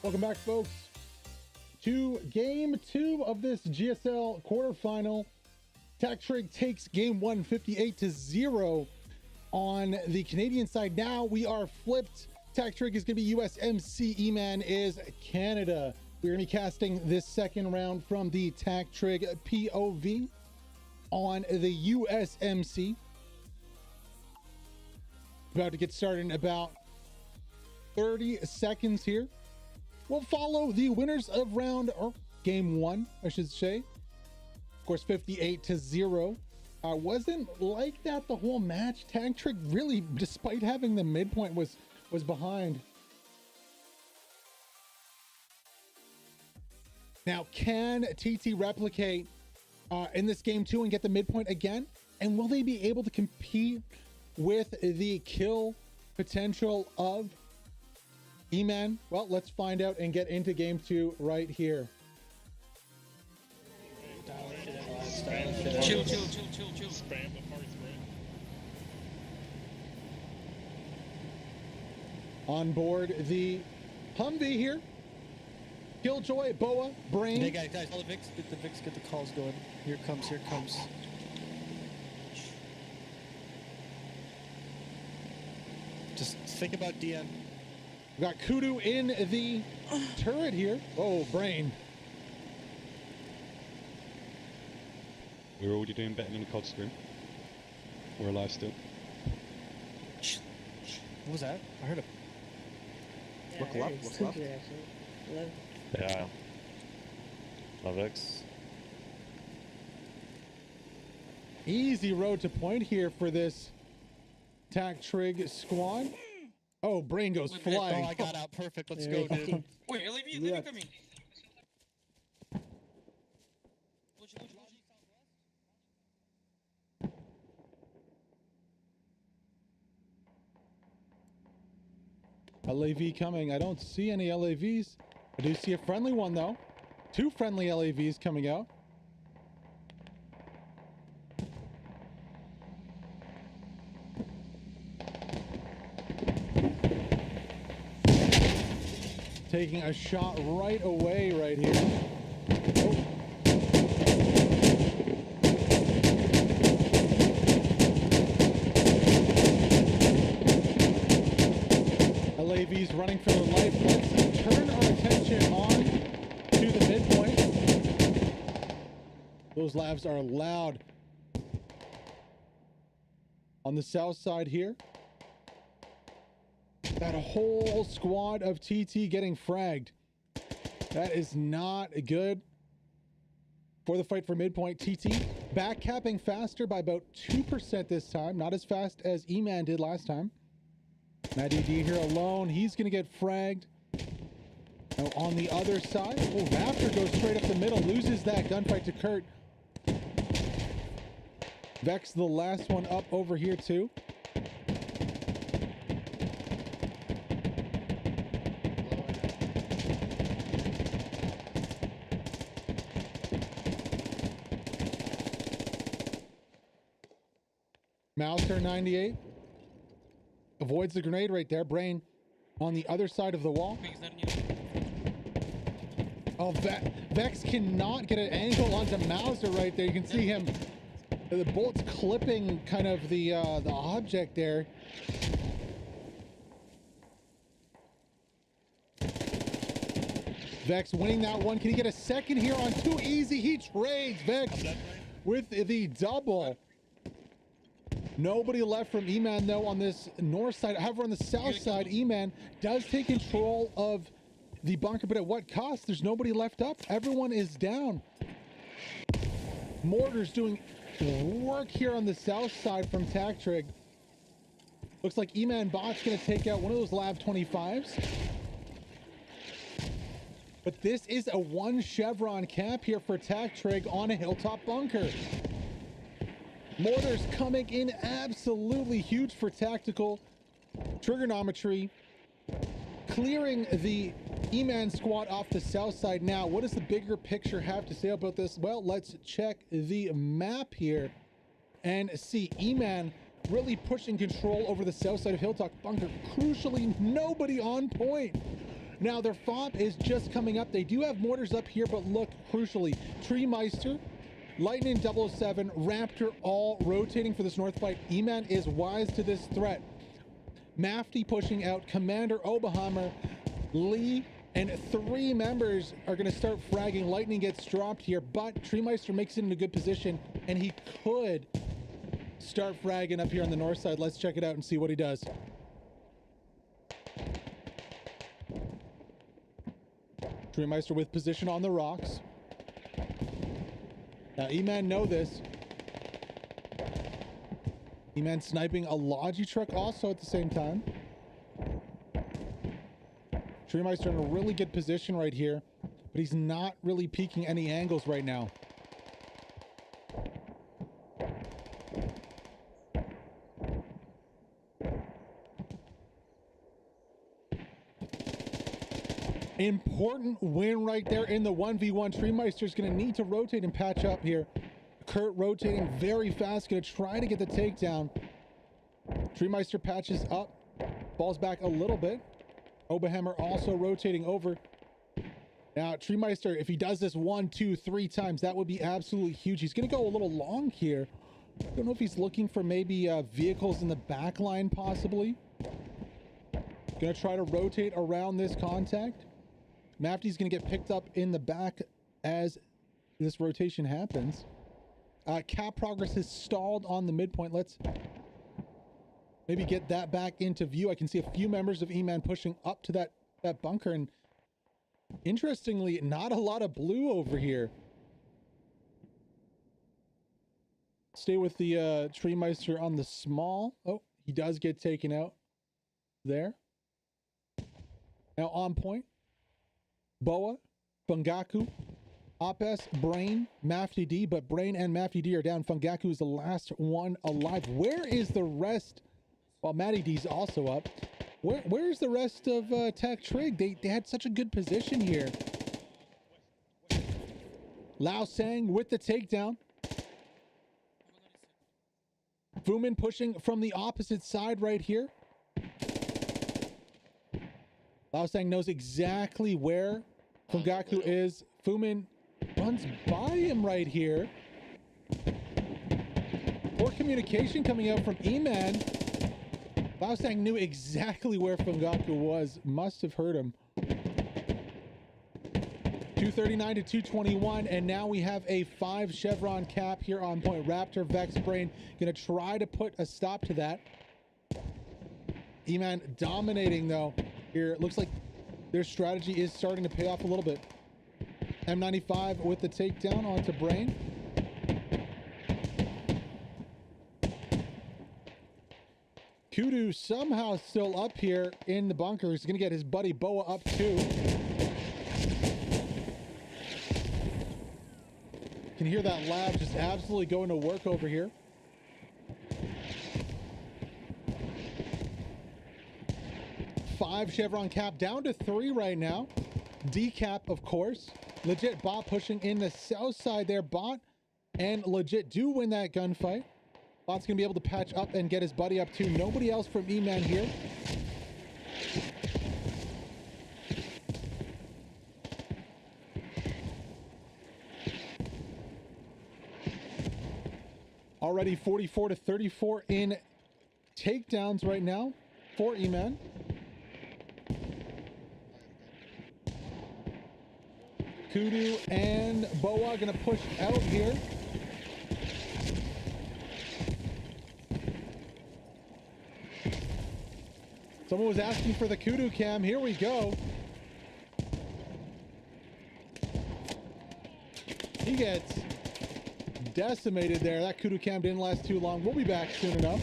Welcome back, folks, to game 2 of this GSL quarterfinal. Tactrig takes game 1 58-0 on the Canadian side. Now we are flipped. Tactrig is going to be USMC, EMAN is Canada. We're going to be casting this second round from the Tactrig POV on the USMC. About to get started in about 30 seconds here. We'll follow the winners of round, or game 1, I should say. Of course, 58-0. Wasn't like that the whole match. Tactrig really, despite having the midpoint, was behind. Now, can TT replicate in this game 2 and get the midpoint again? And will they be able to compete with the kill potential of EMAN? Well, let's find out and get into game 2 right here. Chill. Spam the parts, bro. On board the Humvee here. Killjoy, Boa, Brain. Hey guys, tell the Vix, get the calls going. Here it comes. Just think about DN. We got Kudu in the turret here. Oh, Brain. We're already doing better than the COD screen. We're alive still. What was that? I heard a... Look left. Yeah. Lovix. Easy road to point here for this Tactrig squad. Oh, Brain goes flying. Oh, I got out. Perfect. Let's go, dude. Wait, LAV coming. LAV coming. I don't see any LAVs. I do see a friendly one, though. 2 friendly LAVs coming out. Taking a shot right away right here. Oh. LAV's running for their life. Let's turn our attention on to the midpoint. Those lavs are loud. On the south side here. That whole squad of TT getting fragged. That is not good for the fight for midpoint. TT back capping faster by about 2% this time. Not as fast as EMAN did last time. Matty D here alone. He's going to get fragged. Now on the other side. Oh, Raptor goes straight up the middle. Loses that gunfight to Kurt. Vex the last one up over here too. Mouser 98 avoids the grenade right there. Brain on the other side of the wall. Oh, Vex cannot get an angle onto Mouser right there. You can see him, the bullets clipping kind of the object there. Vex winning that one. Can he get a second here on 2? Easy. He trades Vex with the double. Nobody left from EMAN though on this north side. However, on the south side, EMAN does take control of the bunker, but at what cost? There's nobody left up. Everyone is down. Mortar's doing work here on the south side from Tactrig. Looks like EMAN Bot's going to take out one of those Lav 25s. But this is a 1 chevron cap here for Tactrig on a hilltop bunker. Mortars coming in absolutely huge for tactical. Trigonometry clearing the EMAN squad off the south side. Now, what does the bigger picture have to say about this? Well, let's check the map here and see EMAN really pushing control over the south side of Hilltop Bunker. Crucially, nobody on point. Now their FOB is just coming up. They do have mortars up here, but look, crucially, Treemeister, Lightning 007, Raptor all rotating for this north fight. EMAN is wise to this threat. Mafty pushing out, Commander Oberhammer, Lee, and 3 members are going to start fragging. Lightning gets dropped here, but Treemeister makes it in a good position, and he could start fragging up here on the north side. Let's check it out and see what he does. Treemeister with position on the rocks. Now, EMAN know this. EMAN sniping a Logi truck also at the same time. Treemeister in a really good position right here, but he's not really peeking any angles right now. Important win right there in the 1v1. Treemeister's going to need to rotate and patch up here. Kurt rotating very fast, going to try to get the takedown. Treemeister patches up, falls back a little bit. Oberhammer also rotating over. Now, Treemeister, if he does this 1, 2, 3 times, that would be absolutely huge. He's going to go a little long here. I don't know if he's looking for maybe vehicles in the back line, possibly. Going to try to rotate around this contact. Mafty's going to get picked up in the back as this rotation happens. Cap progress is stalled on the midpoint. Let's maybe get that back into view. I can see a few members of EMAN pushing up to that bunker, and interestingly, not a lot of blue over here. Stay with the Treemeister on the small. Oh, he does get taken out there. Now on point. Boa, Fungaku, Opes, Brain, Mafty D, but Brain and Mafty D are down. Fungaku is the last one alive. Where is the rest? Well, Matty D's also up. Where's the rest of Tech Trig? They had such a good position here. Lao Sang with the takedown. Fumin pushing from the opposite side right here. Lao Sang knows exactly where Fungaku is. Fumin runs by him right here. Poor communication coming out from EMAN. Lao Sang knew exactly where Fungaku was. Must have heard him. 239 to 221, and now we have a 5 chevron cap here on point. Raptor, Vex, Brain gonna try to put a stop to that. EMAN dominating though here. It looks like their strategy is starting to pay off a little bit. M95 with the takedown onto Brain. Kudu somehow still up here in the bunker. He's going to get his buddy Boa up too. Can hear that lab just absolutely going to work over here. Five chevron cap down to 3 right now. Decap, of course. Legit Bot pushing in the south side there. Bot and Legit do win that gunfight. Bot's gonna be able to patch up and get his buddy up too. Nobody else from EMAN here. Already 44 to 34 in takedowns right now for EMAN. Kudu and Boa gonna push out here. Someone was asking for the Kudu cam. Here we go. He gets decimated there. That Kudu cam didn't last too long. We'll be back soon enough.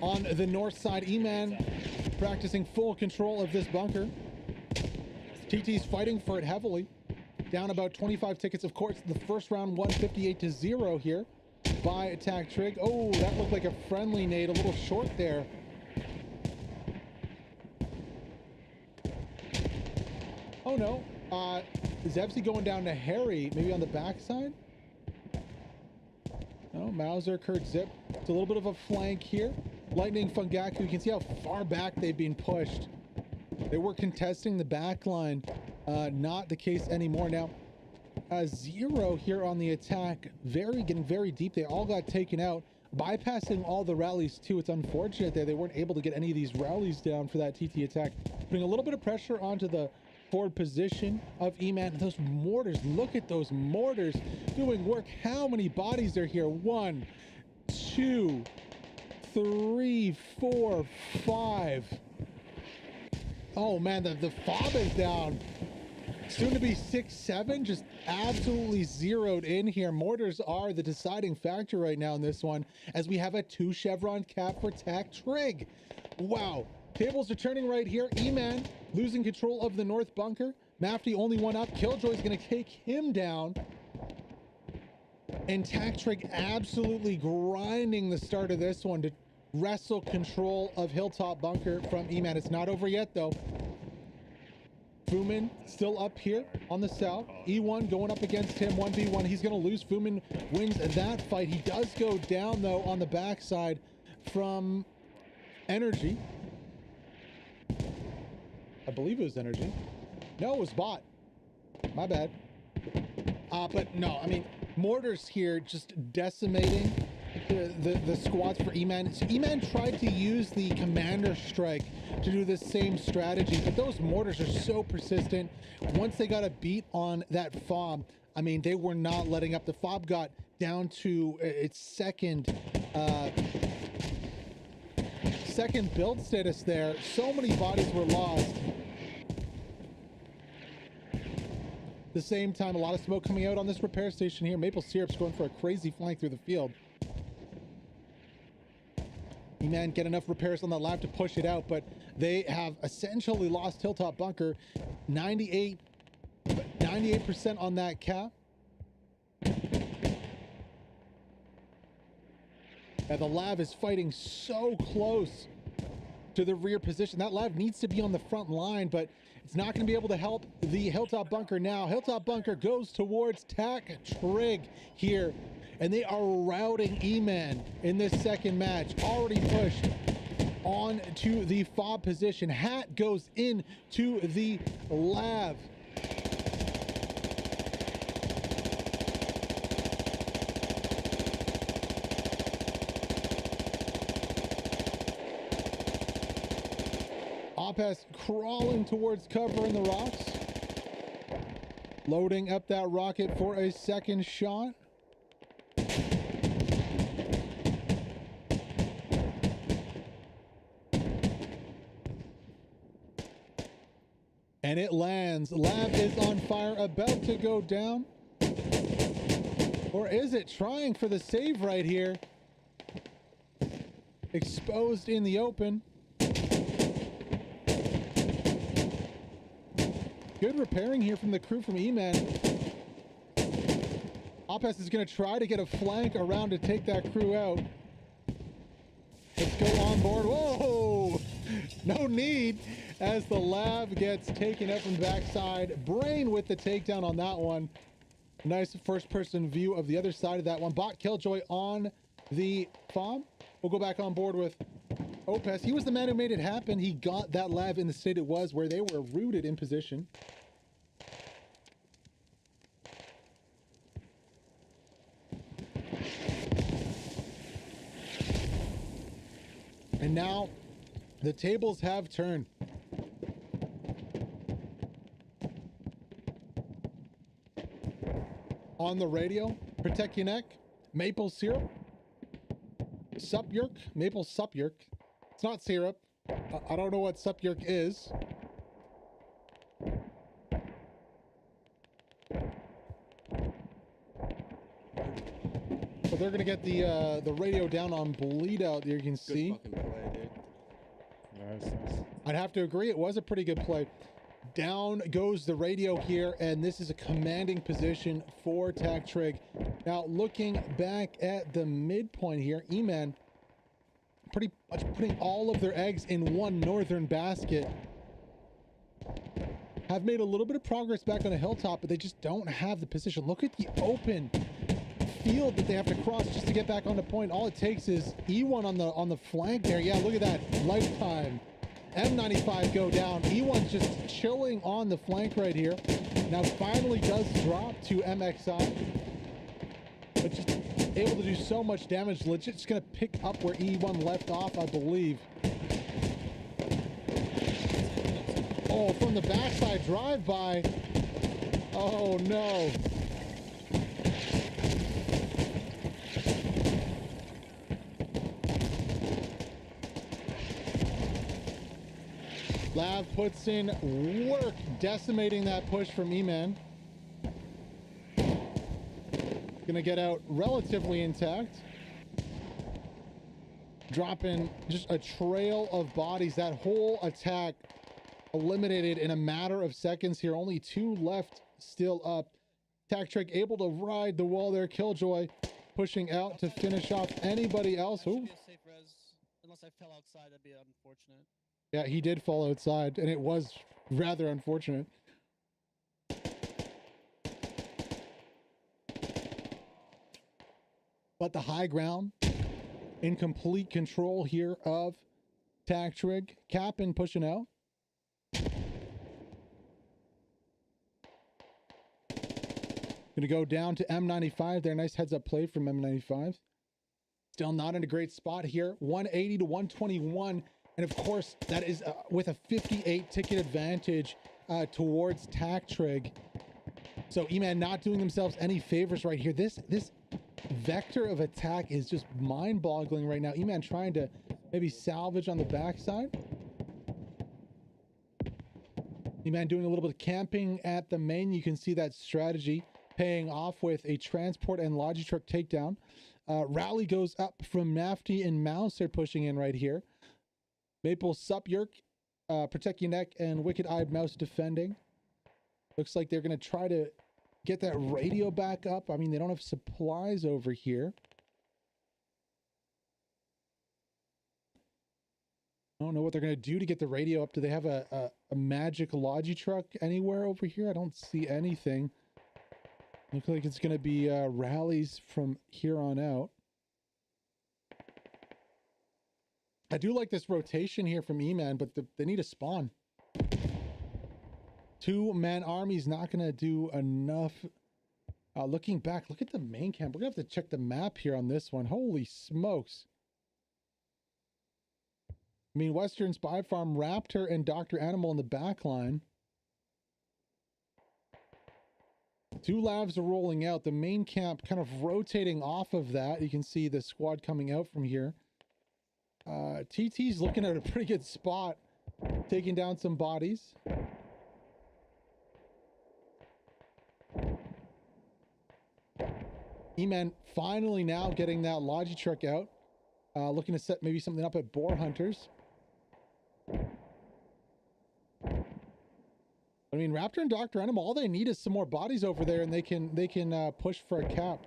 On the north side, EMAN practicing full control of this bunker. TT's fighting for it heavily. Down about 25 tickets. Of course, the first round 158 to 0 here by Attack Trig. Oh, that looked like a friendly nade, a little short there. Oh no, Zebsy going down to Harry, maybe on the backside? No, Mauser, Kurt, Zip. It's a little bit of a flank here. Lightning, Fungaku, you can see how far back they've been pushed. They were contesting the back line. Not the case anymore. Now, Zero here on the attack, getting very deep. They all got taken out, bypassing all the rallies too. It's unfortunate that they weren't able to get any of these rallies down for that TT attack, putting a little bit of pressure onto the forward position of EMAN. Those mortars, look at those mortars doing work. How many bodies are here? 1, 2, 3, 4, 5. Oh man, the fob is down. Soon to be 6, 7, just absolutely zeroed in here. Mortars are the deciding factor right now in this one, as we have a 2 chevron cap for Tak Trig. Wow, tables are turning right here. EMAN losing control of the north bunker. Mafty only one up. Killjoy's gonna take him down. And Tak Trig absolutely grinding the start of this one to wrestle control of Hilltop Bunker from EMAN. It's not over yet though. Fumin still up here on the south. E1 going up against him 1v1. He's going to lose. Fumin wins that fight. He does go down though on the backside from Energy. I believe it was Energy. No, it was Bot. My bad. But no, I mean, mortars here just decimating the squads for EMAN. So EMAN tried to use the commander strike to do the same strategy, but those mortars are so persistent. Once they got a beat on that fob, I mean, they were not letting up. The fob got down to its second build status there. So many bodies were lost. At the same time, a lot of smoke coming out on this repair station here. Maple Syrup's going for a crazy flank through the field. EMAN get enough repairs on that lab to push it out, but they have essentially lost Hilltop Bunker. 98% on that cap. And the lab is fighting so close to the rear position. That lab needs to be on the front line, but it's not going to be able to help the Hilltop Bunker now. Hilltop Bunker goes towards Tak Trig here, and they are routing EMAN in this second match. Already pushed on to the fob position. Hat goes into the lab. Opes crawling towards cover in the rocks. Loading up that rocket for a second shot. And it lands. Lab is on fire, about to go down. Or is it trying for the save right here? Exposed in the open. Good repairing here from the crew from EMAN. Opes is going to try to get a flank around to take that crew out. Let's go on board. Whoa! No need, as the lab gets taken out from the backside. Brain with the takedown on that one. Nice first-person view of the other side of that one. Bot Killjoy on the fob. We'll go back on board with Opes. He was the man who made it happen. He got that lab in the state it was, where they were rooted in position. And now the tables have turned. On the radio, protect your neck, maple syrup, sup yerk, maple sup yerk. It's not syrup. I don't know what sup yerk is. But they're gonna get the radio down on bleed out. You can see. Good fucking play, dude. Nice. I'd have to agree. It was a pretty good play. Down goes the radio here, and this is a commanding position for Tak Trig. Now, looking back at the midpoint here, EMAN pretty much putting all of their eggs in one northern basket. Have made a little bit of progress back on a hilltop, but they just don't have the position. Look at the open field that they have to cross just to get back on the point. All it takes is E1 on the flank there. Yeah, look at that. Lifetime. M95 go down. E1's just chilling on the flank right here. Now finally does drop to MXI. But just able to do so much damage. Legit just going to pick up where E1 left off, I believe. Oh, from the backside drive-by. Oh, no. Lav puts in work, decimating that push from EMAN. Gonna get out relatively intact. Dropping just a trail of bodies. That whole attack eliminated in a matter of seconds here. Only 2 left still up. Tac Trick able to ride the wall there. Killjoy pushing out to finish off anybody else. Ooh. Safe res. Unless I fell outside, that'd be unfortunate. Yeah, he did fall outside, and it was rather unfortunate. But the high ground in complete control here of Tac Trick. Cap'n pushing out. Gonna go down to M95 there. Nice heads up play from M95. Still not in a great spot here. 180 to 121. And of course, that is with a 58 ticket advantage towards Tac Trick. So EMAN not doing themselves any favors right here. This vector of attack is just mind-boggling right now. EMAN trying to maybe salvage on the backside. EMAN doing a little bit of camping at the main. You can see that strategy paying off with a transport and Logitruck takedown. Rally goes up from Nafty and Mouse. They're pushing in right here. Maple Sup Yerk, Protect Your Neck, and Wicked Eyed Mouse defending. Looks like they're going to try to get that radio back up. I mean, they don't have supplies over here. I don't know what they're going to do to get the radio up. Do they have a magic Logitruck anywhere over here? I don't see anything. Looks like it's going to be rallies from here on out. I do like this rotation here from EMAN, but they need a spawn. 2-man army's not going to do enough. Looking back, look at the main camp. We're going to have to check the map here on this one. Holy smokes. I mean, Western Spy Farm, Raptor, and Dr. Animal in the back line. 2 labs are rolling out. The main camp kind of rotating off of that. You can see the squad coming out from here. TT's looking at a pretty good spot, taking down some bodies. EMAN finally now getting that Logitruck out. Looking to set maybe something up at Boar Hunters. I mean, Raptor and Dr. Animal, all they need is some more bodies over there, and they can push for a cap.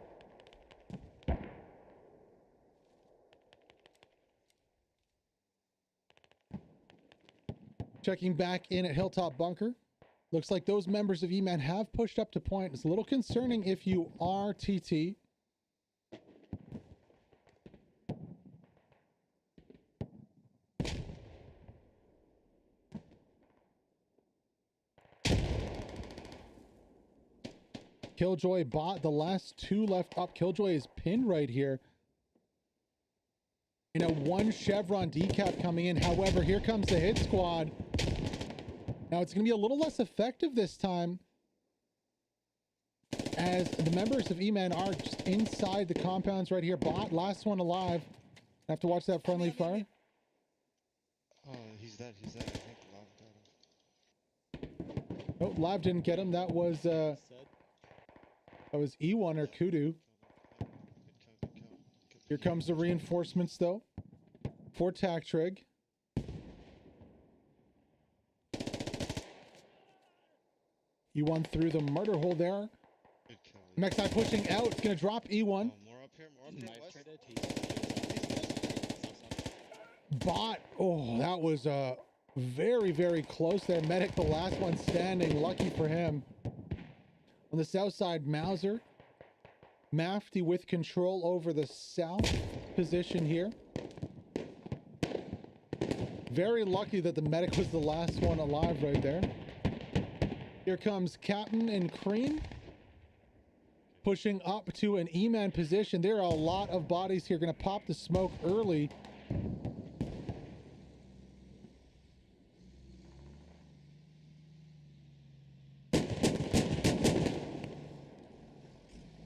Checking back in at Hilltop Bunker. Looks like those members of EMAN have pushed up to point. It's a little concerning if you are TT. Killjoy bot, the last 2 left up. Killjoy is pinned right here. You know, 1 Chevron decap coming in. However, here comes the hit squad. Now it's going to be a little less effective this time, as the members of EMAN are just inside the compounds right here. Bot, last one alive. Have to watch that friendly fire. Oh, he's dead. I think Lav got him. Oh, Lav didn't get him. That was E1 or Kudu. Here comes the reinforcements though for Tac Trick. E1 through the murder hole there. MXI pushing out. It's going to drop E1. More up here. Bot. Oh, that was very, very close there. Medic, the last one standing. Lucky for him. On the south side, Mauser Mafty with control over the south position here. Very lucky that the medic was the last one alive right there. Here comes Captain and Cream. Pushing up to an EMAN position. There are a lot of bodies here. Going to pop the smoke early.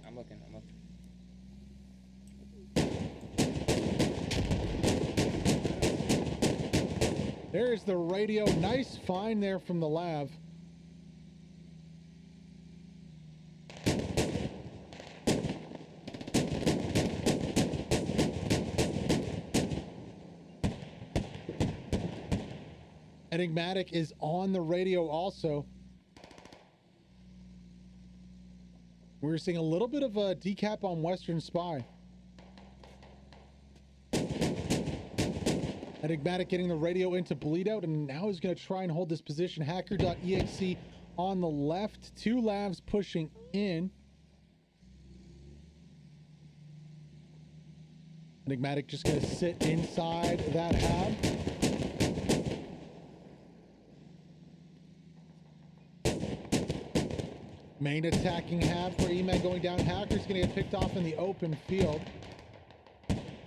I'm looking. There's the radio. Nice find there from the lav. Enigmatic is on the radio also. We're seeing a little bit of a decap on Western Spy. Enigmatic getting the radio into bleed out, and now he's going to try and hold this position. Hacker.exe on the left. 2 lavs pushing in. Enigmatic just going to sit inside that hab. Main attacking hab for EMAN going down. Hacker's going to get picked off in the open field.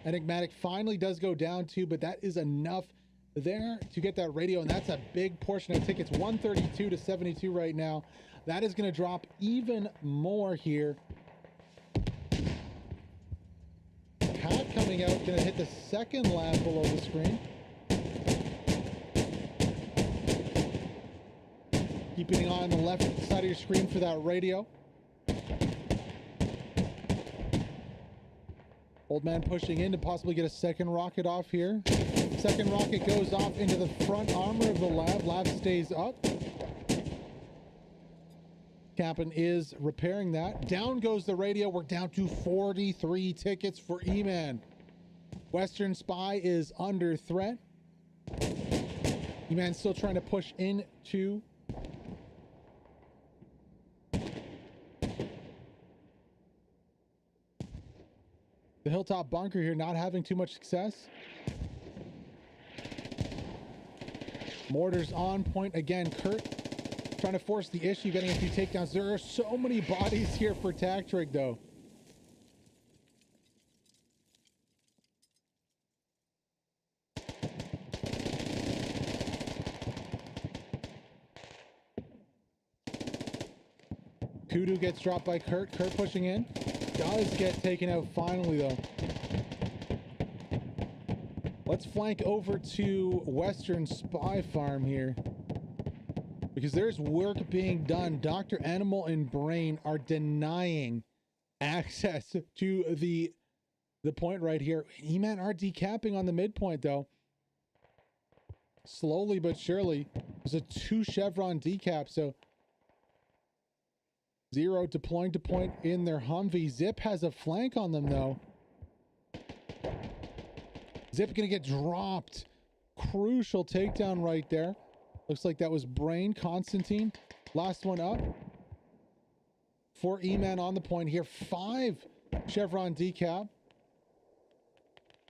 Enigmatic finally does go down too, but that is enough there to get that radio, and that's a big portion of tickets. 132 to 72 right now. That is going to drop even more here. Pat coming out, going to hit the second lab below the screen. Keeping an eye on the left side of your screen for that radio. Old man pushing in to possibly get a second rocket off here. Second rocket goes off into the front armor of the lab. Lab stays up. Captain is repairing that. Down goes the radio. We're down to 43 tickets for EMAN. Western Spy is under threat. EMAN still trying to push into the hilltop bunker here, not having too much success. Mortars on point again. Kurt trying to force the issue, getting a few takedowns. There are so many bodies here for Tactrig though. Kudu gets dropped by Kurt. Kurt pushing in. Does get taken out finally though. Let's flank over to Western Spy Farm here, because there's work being done. Dr. Animal and Brain are denying access to the point right here. EMAN are decapping on the midpoint though. Slowly but surely. There's a 2 chevron decap, so Zero deploying to point in their Humvee. Zip has a flank on them though. Zip gonna get dropped. Crucial takedown right there. Looks like that was Brain. Constantine, last one up for EMAN on the point here. 5 chevron decap.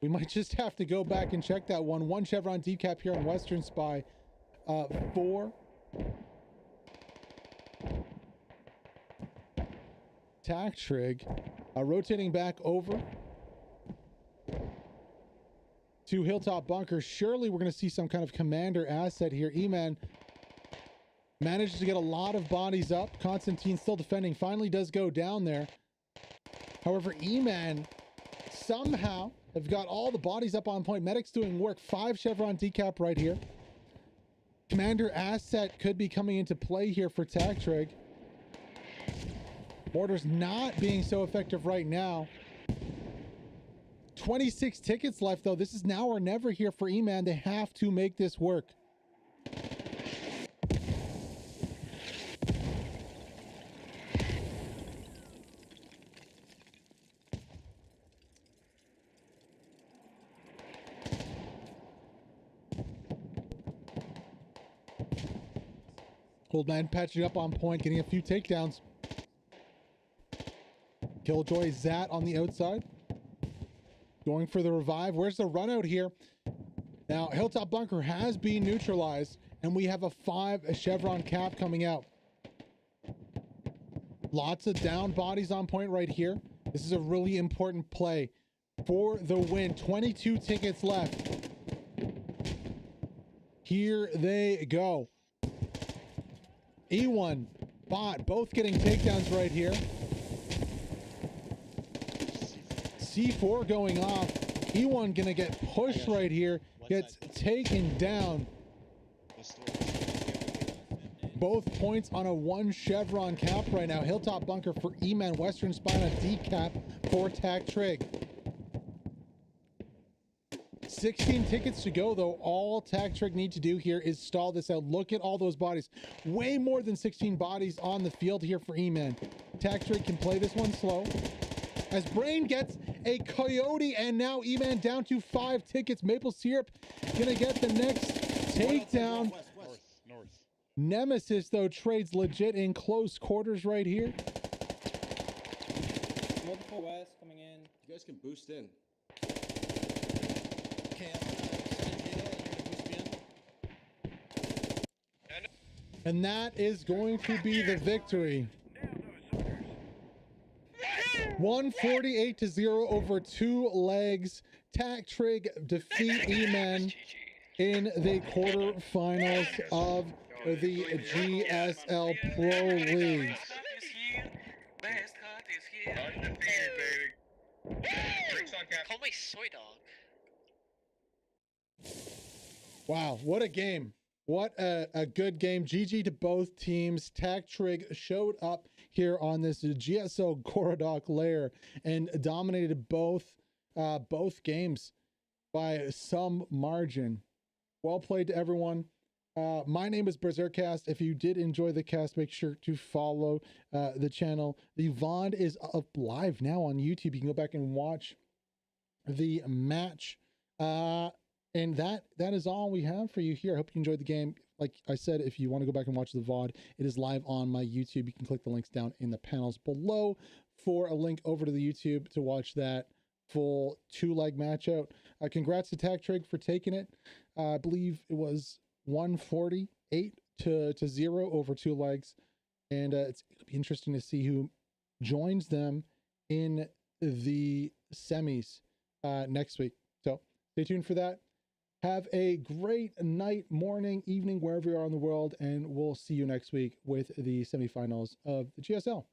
We might just have to go back and check that one. 1 chevron decap here on Western Spy. 4 Tactrig. Rotating back over to Hilltop Bunker. Surely we're going to see some kind of commander asset here. EMAN manages to get a lot of bodies up. Constantine still defending. Finally does go down there. However, EMAN somehow have got all the bodies up on point. Medic's doing work. 5 chevron decap right here. Commander asset could be coming into play here for Tactrig. Mortars not being so effective right now. 26 tickets left though. This is now or never here for EMAN. They have to make this work. Old man patching up on point, getting a few takedowns. Killjoy Zat on the outside. Going for the revive. Where's the run out here? Now, Hilltop Bunker has been neutralized, and we have a 5 Chevron cap coming out. Lots of down bodies on point right here. This is a really important play for the win. 22 tickets left. Here they go. E1, Bot, both getting takedowns right here. C4 going off. E1 gonna get pushed right here. Gets taken down. Both points on a 1 Chevron cap right now. Hilltop Bunker for EMAN, Western Spine on decap for Tac Trig. 16 tickets to go, though. All Tac Trig need to do here is stall this out. Look at all those bodies. Way more than 16 bodies on the field here for EMAN. Tac Trig can play this one slow. As Brain gets a coyote, and now EMAN down to 5 tickets. Maple Syrup gonna get the next takedown. North. Nemesis, though, trades legit in close quarters right here. Multiple west coming in. You guys can boost in. Okay, I'm gonna send data and you're gonna boost me in. And that is going to be the victory. 148-0 over 2 legs. Tac Trig defeat EMAN in the quarterfinals of the GSL Pro League. Call me soy dog. Wow, what a game. What a good game. GG to both teams. Tac Trig showed up here on this GSL Gorodok layer and dominated both games by some margin. Well played to everyone. My name is Berserkrcasts. If you did enjoy the cast, make sure to follow the channel. The VOD is up live now on YouTube. You can go back and watch the match. And that is all we have for you here. I hope you enjoyed the game. Like I said, if you want to go back and watch the VOD, it is live on my YouTube. You can click the links down in the panels below for a link over to the YouTube to watch that full 2-leg match out. Congrats to Tac Trig for taking it. I believe it was 148-0 over 2 legs. And it'll be interesting to see who joins them in the semis next week. So stay tuned for that. Have a great night, morning, evening, wherever you are in the world, and we'll see you next week with the semifinals of the GSL.